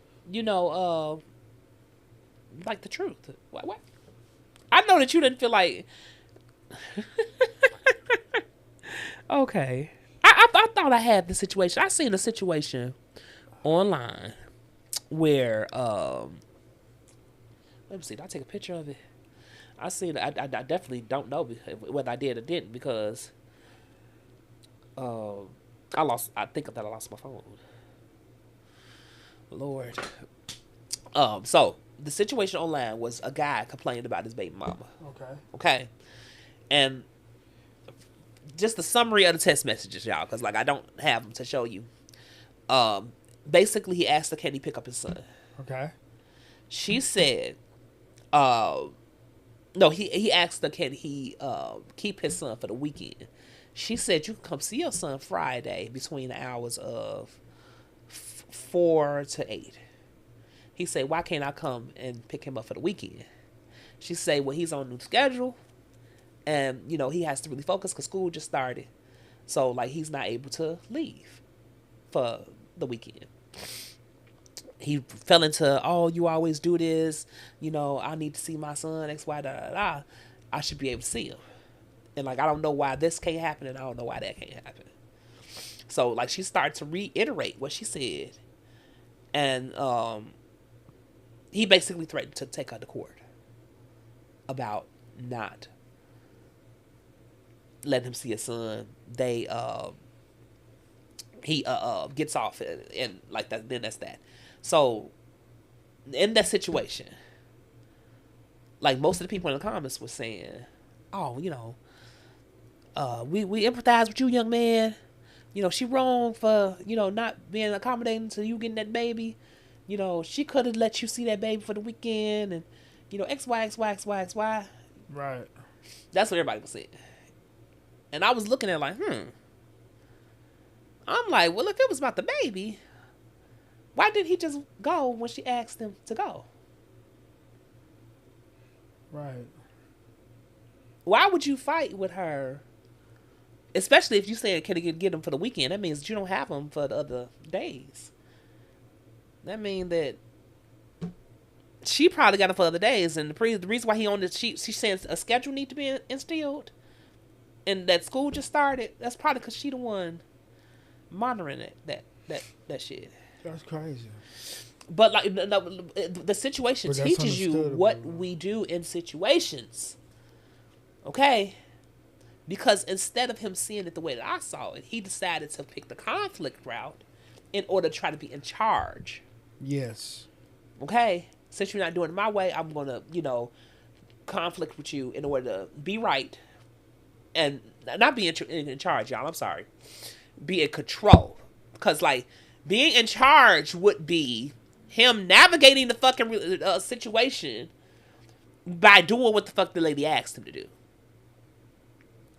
Like the truth. What? I know that you didn't feel like. Okay. I thought I had the situation. I seen a situation online where let me see. Did I take a picture of it? I seen. I definitely don't know whether I did or didn't because I think that I lost my phone. Lord. So the situation online was a guy complaining about his baby mama. Okay. And just the summary of the text messages, y'all, because like I don't have them to show you. Basically, he asked her, can he pick up his son? Okay. She said, no, he asked her, can he keep his son for the weekend? She said, you can come see your son Friday between the hours of 4 to 8. He said, why can't I come and pick him up for the weekend? She said, well, he's on a new schedule. And, he has to really focus because school just started. So, like, he's not able to leave for the weekend. He fell into, oh, you always do this. I need to see my son, X, Y, da. I should be able to see him. And, like, I don't know why this can't happen and I don't know why that can't happen. So, like, she started to reiterate what she said. And he basically threatened to take her to court about not letting him see his son. He gets off and like that. Then that's that. So in that situation, like most of the people in the comments were saying, "Oh, we empathize with you, young man. She wrong for not being accommodating to you getting that baby. She could have let you see that baby for the weekend and X, Y, X, Y, X, Y, X, Y." Right. That's what everybody was saying. And I was looking at it like, I'm like, well, if it was about the baby, why didn't he just go when she asked him to go? Right. Why would you fight with her? Especially if you say, can he get him for the weekend? That means that you don't have him for the other days. That means that she probably got him for other days. And the reason why he on this, she says a schedule need to be instilled. And that school just started. That's probably because she the one monitoring that shit. That's crazy. But like the situation teaches you what we do in situations. Okay? Because instead of him seeing it the way that I saw it, he decided to pick the conflict route in order to try to be in charge. Yes. Okay? Since you're not doing it my way, I'm going to, conflict with you in order to be right. And not be in charge, y'all. I'm sorry. Be in control. Because, like, being in charge would be him navigating the fucking situation by doing what the fuck the lady asked him to do.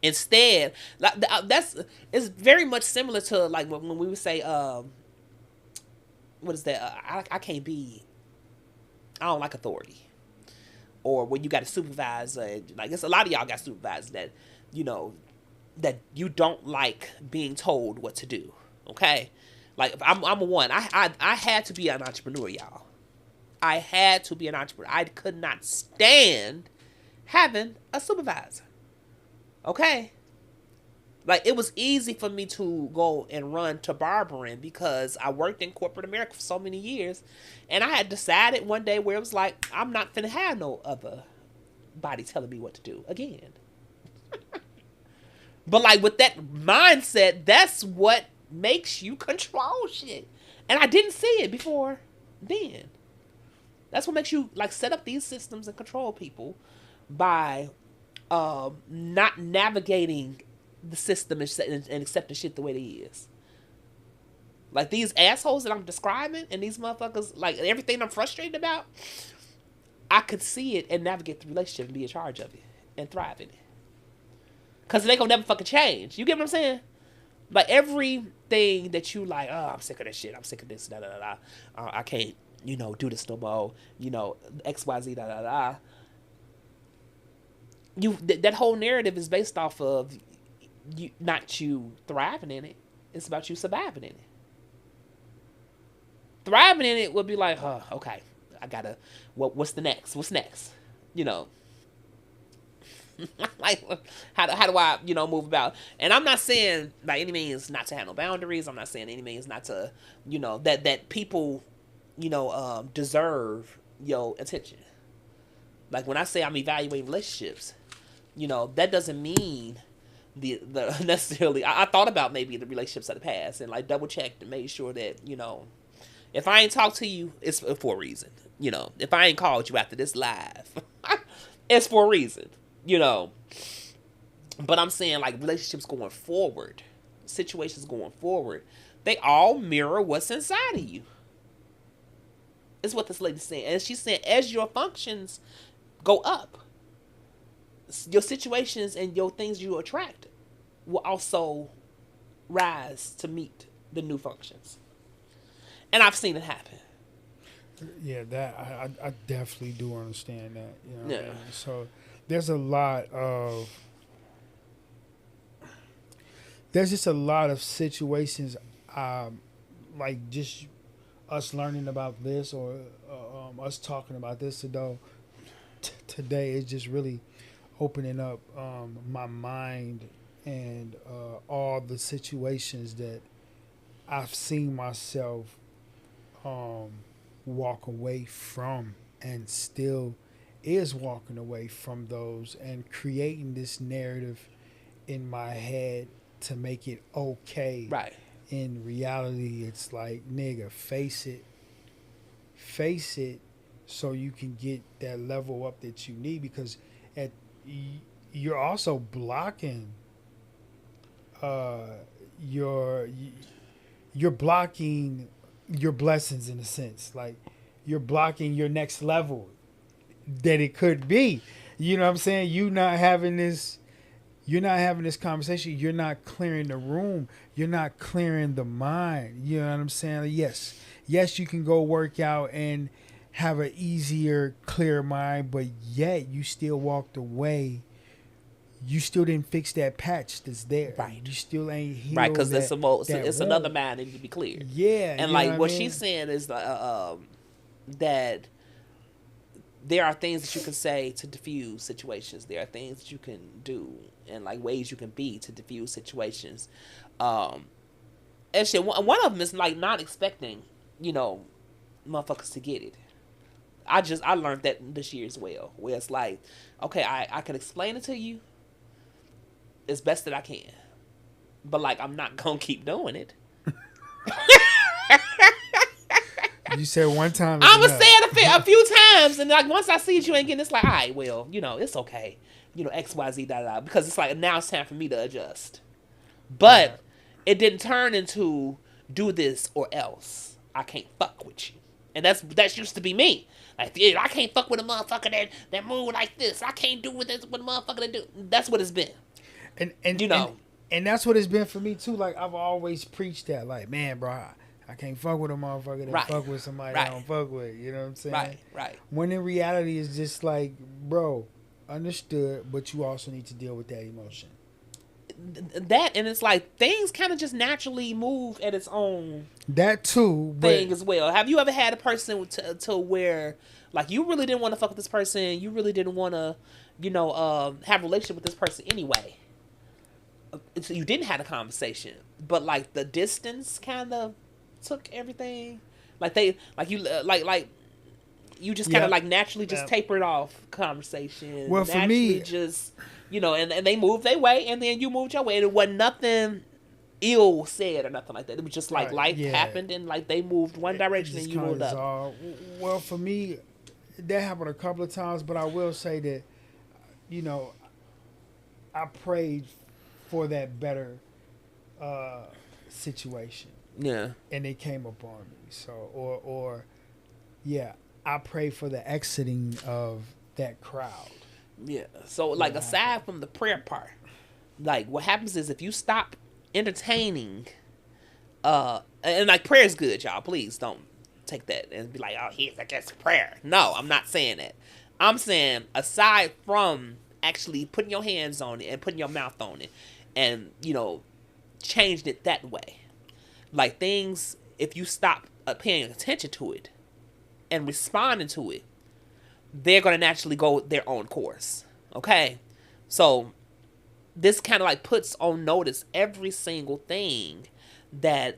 Instead, like it's very much similar to like when we would say, what is that? I can't be. I don't like authority. Or when you got a supervisor, like it's a lot of y'all got supervisors that, that you don't like being told what to do. Okay, like I'm a one. I had to be an entrepreneur, y'all. I had to be an entrepreneur. I could not stand having a supervisor. Okay. Like, it was easy for me to go and run to barbering because I worked in corporate America for so many years. And I had decided one day where it was like, I'm not finna have no other body telling me what to do again. But, like, with that mindset, that's what makes you control shit. And I didn't see it before then. That's what makes you, like, set up these systems and control people by not navigating the system and accepting shit the way it is. Like, these assholes that I'm describing and these motherfuckers, like, everything I'm frustrated about, I could see it and navigate the relationship and be in charge of it and thrive in it. Because they gonna never fucking change. You get what I'm saying? Like, everything that you like, oh, I'm sick of this shit. I'm sick of this, da da da da. I can't, do this no more. XYZ, da da da. That whole narrative is based off of not you thriving in it. It's about you surviving in it. Thriving in it would be like, oh, okay, I gotta, what's the next? What's next? Like, how do I, move about? And I'm not saying by any means not to have no boundaries. I'm not saying any means not to, that people, deserve your attention. Like, when I say I'm evaluating relationships, that doesn't mean the necessarily. I thought about maybe the relationships of the past and like double checked and made sure that if I ain't talked to you, it's for a reason. If I ain't called you after this live, it's for a reason. But I'm saying, like, relationships going forward, situations going forward, they all mirror what's inside of you. Is what this lady's saying, and she's saying as your functions go up, your situations and your things you attract will also rise to meet the new functions. And I've seen it happen. Yeah, that I definitely do understand that. Yeah. I mean? So there's just a lot of situations, like just us learning about this or us talking about this today is just really opening up my mind and all the situations that I've seen myself walk away from and still is walking away from those and creating this narrative in my head to make it okay. Right. In reality, it's like, nigga, face it so you can get that level up that you need, because you're also blocking you're blocking your blessings in a sense. Like, you're blocking your next level that it could be. You know what I'm saying? You're not having this conversation. You're not clearing the room. You're not clearing the mind. You know what I'm saying? Like, yes, you can go work out and have an easier, clear mind, but yet you still walked away. You still didn't fix that patch that's there. Right. You still ain't healed. Right, because it's another mind that needs to be cleared. Yeah. And like what she's saying is that there are things that you can say to diffuse situations. There are things that you can do and like ways you can be to diffuse situations. And shit, one of them is like not expecting, motherfuckers to get it. I learned that this year as well, where it's like, okay, I can explain it to you as best that I can, but like, I'm not gonna keep doing it. You said one time. I'm gonna say it a few times, and like once I see it, you ain't getting. It's like, all right, well, it's okay, XYZ da, because it's like now it's time for me to adjust. But it didn't turn into do this or else I can't fuck with you, And that's used to be me. Like, yeah, I can't fuck with a motherfucker that move like this. I can't do with this with a motherfucker that do. That's what it's been. And you know. And that's what it's been for me too. Like, I've always preached that. Like, man, bro, I can't fuck with a motherfucker that fuck with somebody I don't fuck with. You know what I'm saying? Right. When in reality, it's just like, bro, understood, but you also need to deal with that emotion. That, and it's like things kind of just naturally move at its own. That too, thing as well. Have you ever had a person to where, like, you really didn't want to fuck with this person, you really didn't want to, have a relationship with this person anyway? So you didn't have a conversation, but like the distance kind of took everything. Like you just kind of like naturally just tapered off conversation. Well, for me, just and they moved their way, and then you moved your way, and it wasn't nothing ill said or nothing like that. It was just like life happened, and like they moved one direction and you moved up. Well, for me, that happened a couple of times, but I will say that I prayed for that better situation. Yeah. And it came upon me. So, or I pray for the exiting of that crowd. Yeah. So, like, aside from the prayer part, like, what happens is if you stop entertaining, and like, prayer is good, y'all. Please don't take that and be like, oh, he's against prayer. No, I'm not saying that. I'm saying, aside from actually putting your hands on it and putting your mouth on it and, changed it that way. Like, things, if you stop paying attention to it and responding to it, they're going to naturally go their own course. Okay? So, this kind of like puts on notice every single thing that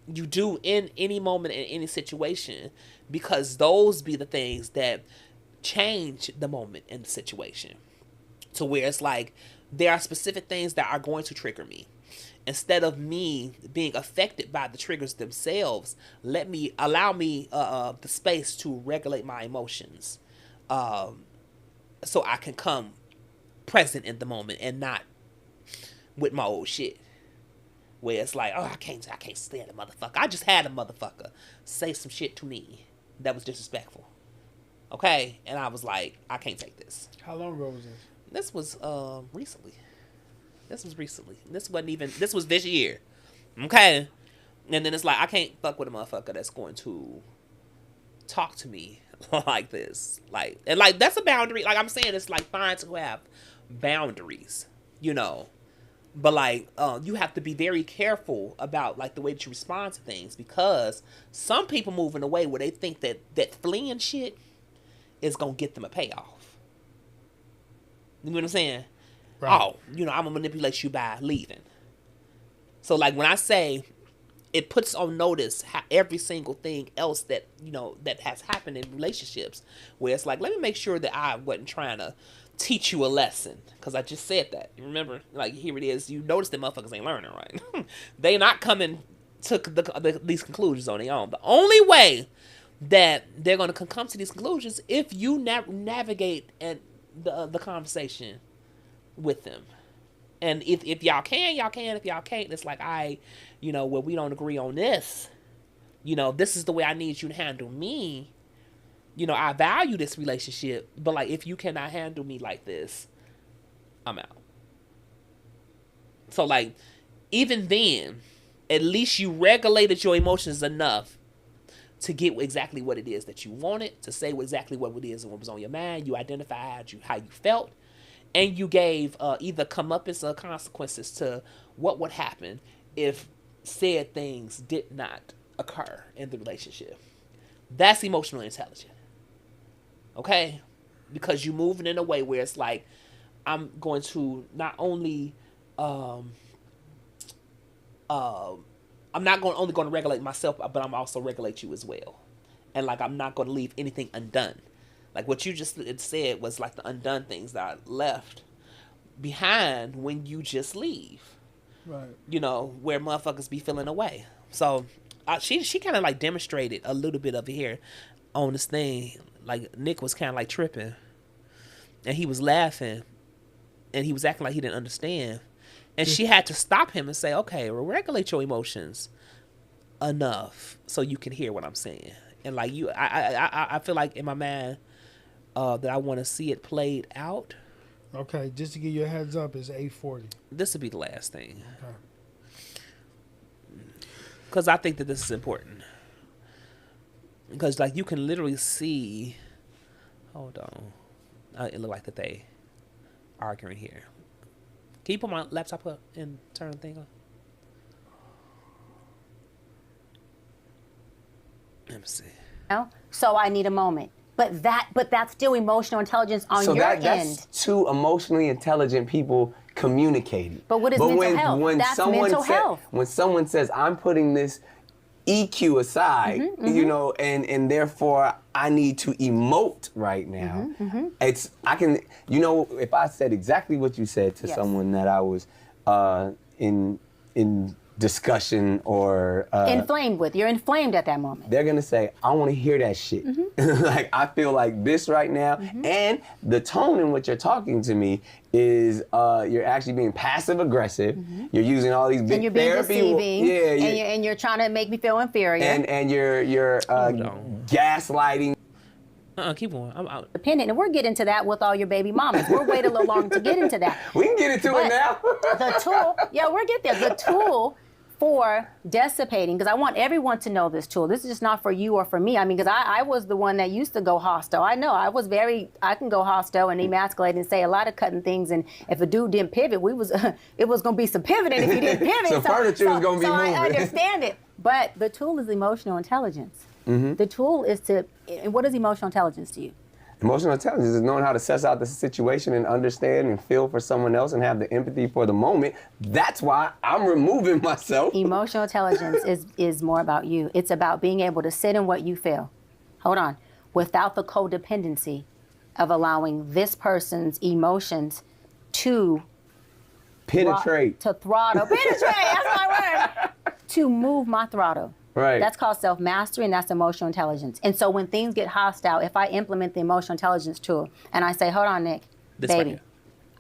you do in any moment, in any situation, because those be the things that change the moment in the situation. To where it's like, there are specific things that are going to trigger me. Instead of me being affected by the triggers themselves, allow me the space to regulate my emotions, so I can come present in the moment and not with my old shit. Where it's like, oh, I can't stand a motherfucker. I just had a motherfucker say some shit to me that was disrespectful. Okay, and I was like, I can't take this. How long ago was this? This was recently. This was this year. Okay? And then it's like, I can't fuck with a motherfucker that's going to talk to me like this. Like, and like, that's a boundary. Like I'm saying, it's like fine to have boundaries, But like, you have to be very careful about like the way that you respond to things, because some people move in a way where they think that fleeing shit is gonna get them a payoff. You know what I'm saying? Right. Oh, I'm gonna manipulate you by leaving. So like when I say it puts on notice how every single thing else that that has happened in relationships, where it's like, let me make sure that I wasn't trying to teach you a lesson, because I just said that. You remember? Like, here it is. You notice that motherfuckers ain't learning, right? They not coming to these conclusions on their own. The only way that they're going to come to these conclusions if you navigate and the conversation with them. And if y'all can, y'all can. If y'all can't, it's like, well, we don't agree on this. This is the way I need you to handle me. I value this relationship, but like, if you cannot handle me like this, I'm out. So like, even then, at least you regulated your emotions enough to get exactly what it is that you wanted, to say exactly what it is and what was on your mind. You identified how you felt, and you gave either comeuppance or consequences to what would happen if said things did not occur in the relationship. That's emotionally intelligent. Okay? Because you're moving in a way where it's like, I'm going to not only I'm not only going to regulate myself, but I'm also regulate you as well. And like, I'm not going to leave anything undone. Like what you just said was like the undone things that are left behind when you just leave. Right. Where motherfuckers be feeling away. So she kind of like demonstrated a little bit of it here on this thing. Like Nick was kind of like tripping, and he was laughing, and he was acting like he didn't understand. And she had to stop him and say, okay, well, regulate your emotions. enough so you can hear what I'm saying. And like you, I feel like in my mind that I want to see it played out. Okay, just to give you a heads up, it's 8:40. This would be the last thing. Okay. Because I think that this is important. Because like you can literally see. Hold on. It look like that they arguing here. Can you put my laptop up and turn the thing on? Let me see. So I need a moment. But that's still emotional intelligence on your end. That's two emotionally intelligent people communicating. But what is mental health? That's mental health. When someone says, I'm putting this EQ aside, you know, and therefore I need to emote right now. If I said exactly what you said to someone that I was in discussion or inflamed with. You're inflamed at that moment. They're gonna say, I want to hear that shit. Like I feel like this right now, and the tone in which you're talking to me is you're actually being passive aggressive. You're using all these big and you're being therapy, deceiving, and you're trying to make me feel inferior, and you're gaslighting. Keep going. I'm out. Dependent, and we're getting to that with all your baby mamas. We'll wait a little longer to get into that. We can get into it now. The tool, we'll get there. The tool for dissipating, because I want everyone to know this tool. This is just not for you or for me. I mean, because I was the one that used to go hostile. I know, I can go hostile and emasculate and say a lot of cutting things, and if a dude didn't pivot, it was going to be some pivoting if he didn't pivot. So furniture was going to be moving. I understand it. But the tool is emotional intelligence. The tool is what is emotional intelligence to you? Emotional intelligence is knowing how to suss out the situation and understand and feel for someone else and have the empathy for the moment. That's why I'm removing myself. Emotional intelligence is more about you. It's about being able to sit in what you feel. Hold on. Without the codependency of allowing this person's emotions to penetrate. Penetrate, that's my word. To move my throttle. Right. That's called self-mastery, and that's emotional intelligence. And so when things get hostile, if I implement the emotional intelligence tool and I say, hold on, Nick, baby,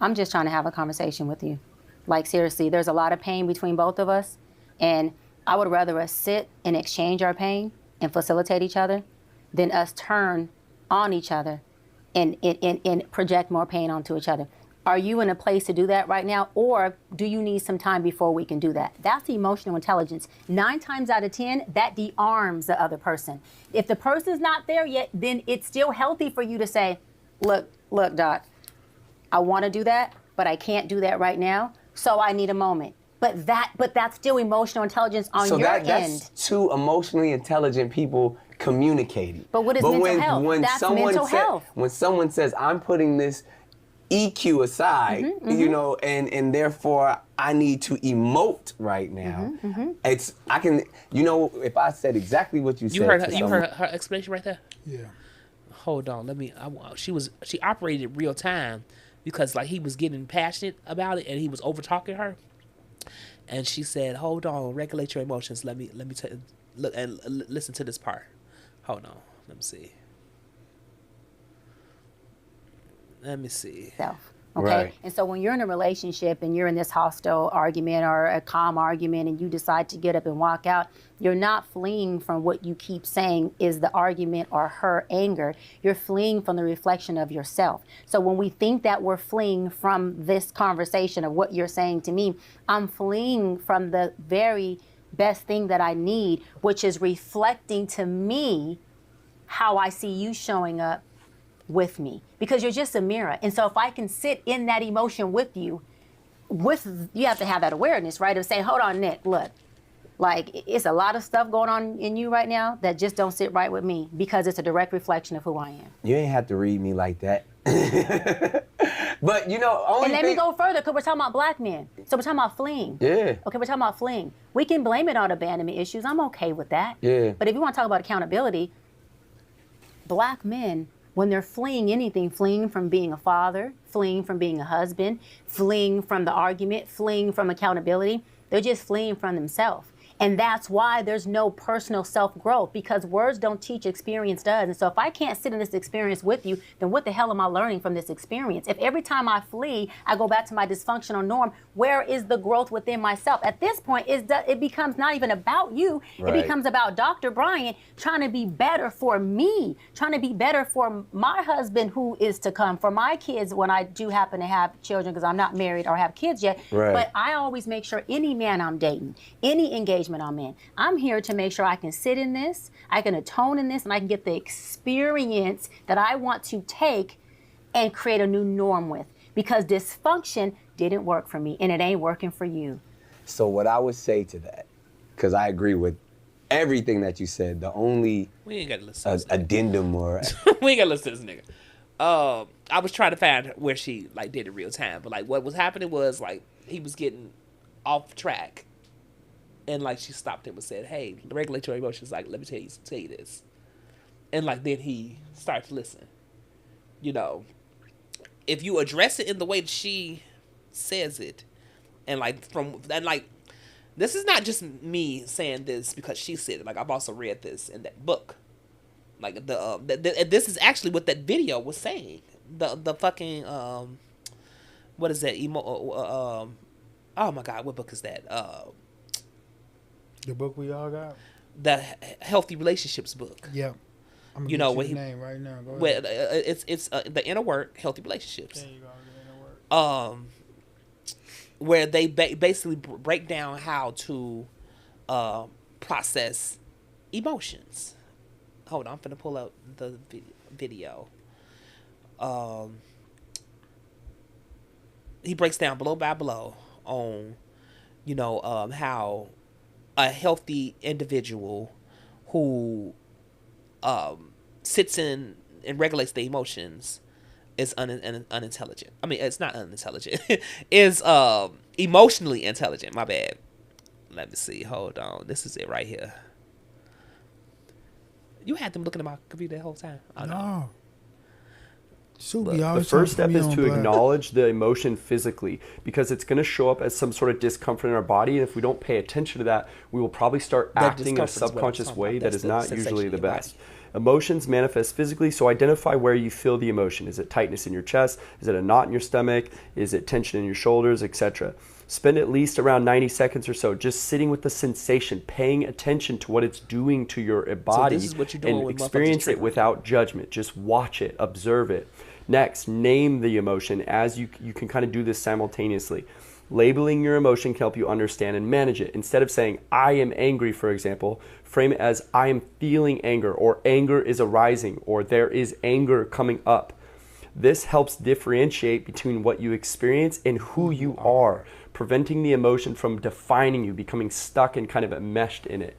I'm just trying to have a conversation with you. Like, seriously, there's a lot of pain between both of us, and I would rather us sit and exchange our pain and facilitate each other than us turn on each other and project more pain onto each other. Are you in a place to do that right now, or do you need some time before we can do that? That's emotional intelligence. 9 times out of 10, that de-arms the other person. If the person's not there yet, then it's still healthy for you to say, look, Doc, I want to do that, but I can't do that right now, so I need a moment. But that's still emotional intelligence on your end. That's two emotionally intelligent people communicating. But what is mental health? That's mental health. When someone says, I'm putting this EQ aside, you know, and therefore I need to emote right now. If I said exactly what you said. You heard her explanation right there? Yeah. Hold on, she operated real time because like he was getting passionate about it and he was over talking her. And she said, hold on, regulate your emotions. Let me look and listen to this part. Hold on, let me see. Let me see. Okay. Right. And so when you're in a relationship and you're in this hostile argument or a calm argument and you decide to get up and walk out, you're not fleeing from what you keep saying is the argument or her anger. You're fleeing from the reflection of yourself. So when we think that we're fleeing from this conversation of what you're saying to me, I'm fleeing from the very best thing that I need, which is reflecting to me how I see you showing up with me, because you're just a mirror. And so if I can sit in that emotion with you, you have to have that awareness, right? Of saying, hold on, Nick, look, like it's a lot of stuff going on in you right now that just don't sit right with me because it's a direct reflection of who I am. You ain't have to read me like that. But let me go further, because we're talking about black men. So we're talking about fleeing. Yeah. Okay, we're talking about fleeing. We can blame it on abandonment issues. I'm okay with that. Yeah. But if you want to talk about accountability, black men, when they're fleeing anything, fleeing from being a father, fleeing from being a husband, fleeing from the argument, fleeing from accountability, they're just fleeing from themselves. And that's why there's no personal self-growth, because words don't teach, experience does. And so if I can't sit in this experience with you, then what the hell am I learning from this experience? If every time I flee, I go back to my dysfunctional norm, where is the growth within myself? At this point, it becomes not even about you. Right. It becomes about Dr. Bryant trying to be better for me, trying to be better for my husband who is to come, for my kids when I do happen to have children, because I'm not married or have kids yet. Right. But I always make sure any man I'm dating, any engagement I'm in, I'm here to make sure I can sit in this, I can atone in this, and I can get the experience that I want to take and create a new norm with. Because dysfunction didn't work for me, and it ain't working for you. So what I would say to that, because I agree with everything that you said, the only we ain't gotta listen to this addendum or we ain't gotta listen to this nigga. I was trying to find where she like did it real time, but like what was happening was like he was getting off track. And, like, she stopped him and said, hey, regulate your emotions. Like, let me tell you this. And, like, then he started to listen. You know, if you address it in the way that she says it, and, like, this is not just me saying this because she said it. Like, I've also read this in that book. Like, this is actually what that video was saying. The fucking, what is that? Oh, my God, what book is that? The book we all got? The Healthy Relationships book. Yeah. I'm going to get you the name right now. Go ahead. It's The Inner Work, Healthy Relationships. There you go, The Inner Work. Where they basically break down how to process emotions. Hold on, I'm going to pull up the video. He breaks down blow by blow on, how a healthy individual who sits in and regulates the emotions is unintelligent. I mean, it's not unintelligent. Is emotionally intelligent. My bad. Let me see. Hold on. This is it right here. You had them looking at my computer the whole time. Oh, no. The first step is to acknowledge the emotion physically, because it's going to show up as some sort of discomfort in our body, and if we don't pay attention to that, we will probably start acting in a subconscious way that is not usually the best. Emotions manifest physically, so identify where you feel the emotion. Is it tightness in your chest? Is it a knot in your stomach? Is it tension in your shoulders, etc.? Spend at least around 90 seconds or so just sitting with the sensation, paying attention to what it's doing to your body, so this is what you're doing and experience it without judgment. Just watch it, observe it. Next, name the emotion, as you can kind of do this simultaneously. Labeling your emotion can help you understand and manage it. Instead of saying, I am angry, for example, frame it as I am feeling anger, or anger is arising, or there is anger coming up. This helps differentiate between what you experience and who you are, preventing the emotion from defining you, becoming stuck and kind of enmeshed in it.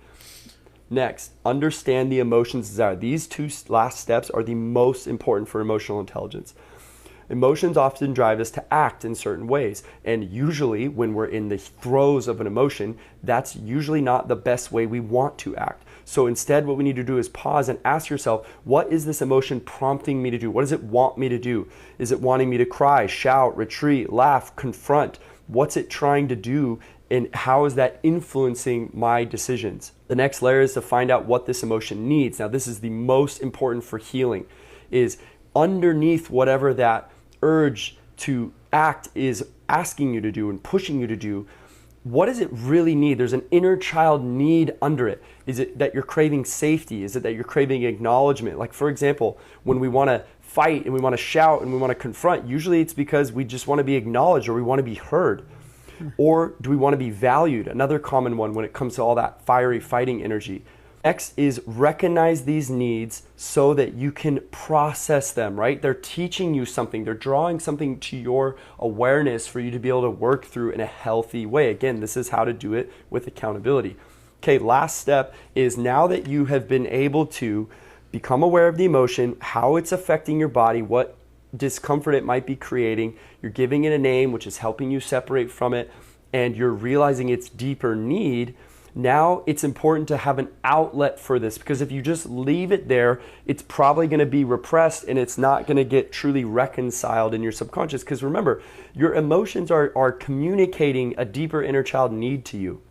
Next, understand the emotions desire. These two last steps are the most important for emotional intelligence. Emotions often drive us to act in certain ways, and usually when we're in the throes of an emotion, that's usually not the best way we want to act. So instead, what we need to do is pause and ask yourself, what is this emotion prompting me to do? What does it want me to do? Is it wanting me to cry, shout, retreat, laugh, confront? What's it trying to do, and how is that influencing my decisions? The next layer is to find out what this emotion needs. Now, this is the most important for healing, is underneath whatever that urge to act is asking you to do and pushing you to do, what does it really need? There's an inner child need under it. Is it that you're craving safety? Is it that you're craving acknowledgement? Like, for example, when we want to fight and we want to shout and we want to confront, usually it's because we just want to be acknowledged or we want to be heard. Or do we want to be valued? Another common one when it comes to all that fiery fighting energy. Next is recognize these needs so that you can process them, right? They're teaching you something. They're drawing something to your awareness for you to be able to work through in a healthy way. Again, this is how to do it with accountability. Okay, last step is, now that you have been able to become aware of the emotion, how it's affecting your body, what discomfort it might be creating, you're giving it a name, which is helping you separate from it, and you're realizing its deeper need. Now it's important to have an outlet for this, because if you just leave it there, it's probably going to be repressed and it's not going to get truly reconciled in your subconscious. Because remember, your emotions are communicating a deeper inner child need to you.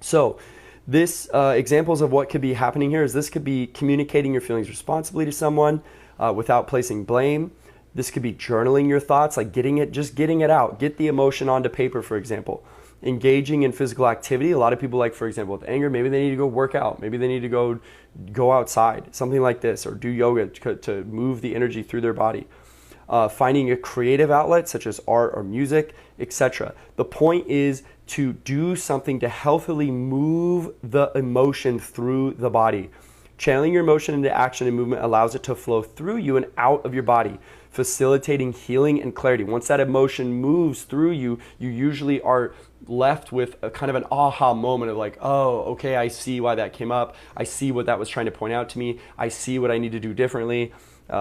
So This examples of what could be happening here is this could be communicating your feelings responsibly to someone without placing blame. This could be journaling your thoughts, like getting it out. Get the emotion onto paper, for example. Engaging in physical activity. A lot of people, like, for example, with anger, maybe they need to go work out. Maybe they need to go outside, something like this, or do yoga to move the energy through their body. Finding a creative outlet such as art or music, etc. The point is to do something to healthily move the emotion through the body. Channeling your emotion into action and movement allows it to flow through you and out of your body, facilitating healing and clarity. Once that emotion moves through you, you usually are left with a kind of an aha moment of like, oh, okay, I see why that came up. I see what that was trying to point out to me. I see what I need to do differently,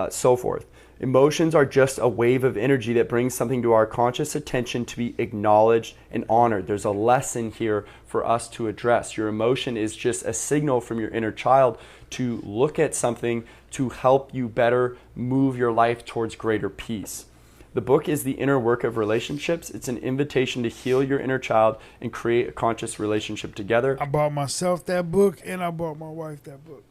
so forth. Emotions are just a wave of energy that brings something to our conscious attention to be acknowledged and honored. There's a lesson here for us to address. Your emotion is just a signal from your inner child to look at something to help you better move your life towards greater peace. The book is The Inner Work of Relationships. It's an invitation to heal your inner child and create a conscious relationship together. I bought myself that book and I bought my wife that book.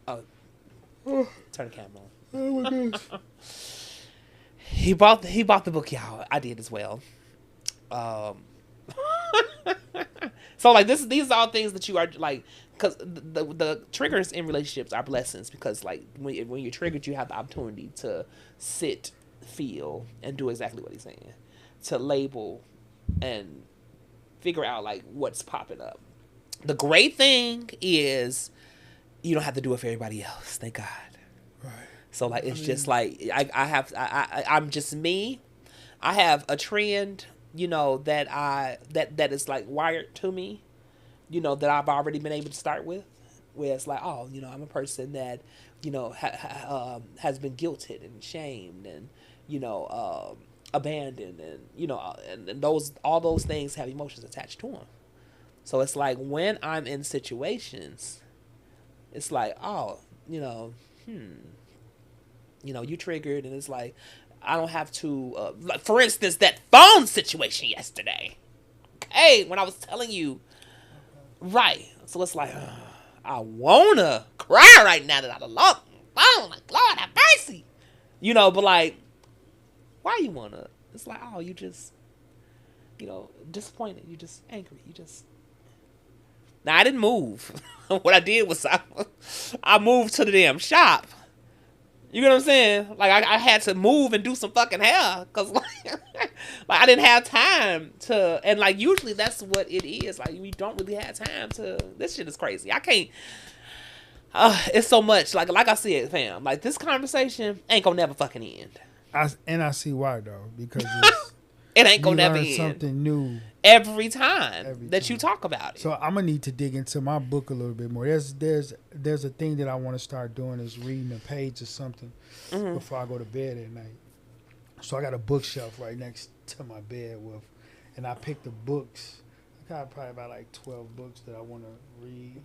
Oh, turn the camera on. Oh my gosh. He bought the book, y'all. I did as well. So like these are all things that you are like, because the triggers in relationships are blessings, because like when you're triggered, you have the opportunity to sit, feel, and do exactly what he's saying, to label and figure out like what's popping up. The great thing is you don't have to do it for everybody else. Thank God. Right. So like it's just like I'm just me. I have a trend, you know, that is like wired to me, you know, that I've already been able to start with, where it's like, oh, you know, I'm a person that, you know, has been guilted and shamed and, you know, abandoned, and, you know, and all those things have emotions attached to them. So it's like when I'm in situations, it's like, oh, you know, you know, you triggered, and it's like, I don't have to, like, for instance, that phone situation yesterday. Okay, when I was telling you, right. So it's like, I wanna cry right now that I lost my phone. Like, Lord have mercy. You know, but like, why you wanna? It's like, oh, you just, you know, disappointed. You just angry. You just. Now, I didn't move. What I did was I moved to the damn shop. You know what I'm saying? Like, I had to move and do some fucking hair, because, like I didn't have time to, and, like, usually that's what it is. Like, we don't really have time to, this shit is crazy. I can't, it's so much. Like I said, fam, like, this conversation ain't gonna never fucking end. I see why, though, because it ain't gonna never end. Something new every time that you talk about it. So I'm gonna need to dig into my book a little bit more. There's a thing that I want to start doing, is reading a page or something before I go to bed at night. So I got a bookshelf right next to my bed and I picked the books. I got probably about like 12 books that I want to read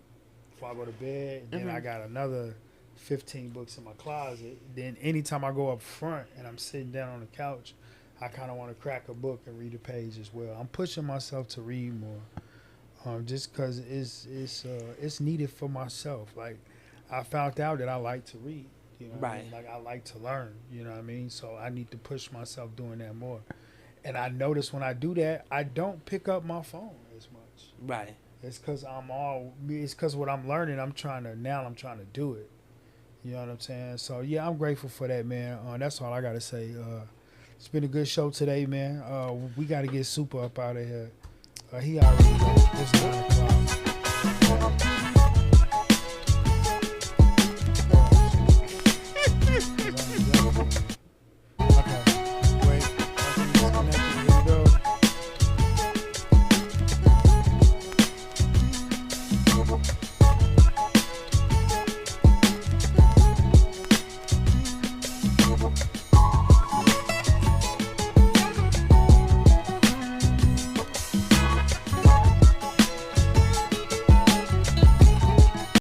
before I go to bed. And then I got another 15 books in my closet. Then anytime I go up front and I'm sitting down on the couch, I kind of want to crack a book and read a page as well. I'm pushing myself to read more, just because it's needed for myself. Like, I found out that I like to read, you know, right? I mean? Like, I like to learn, you know what I mean? So I need to push myself doing that more. And I notice when I do that, I don't pick up my phone as much. Right. It's because what I'm learning, I'm trying to do it. You know what I'm saying? So yeah, I'm grateful for that, man. That's all I gotta say. It's been a good show today, man. We got to get Super up out of here. He already left. It's 9 o'clock.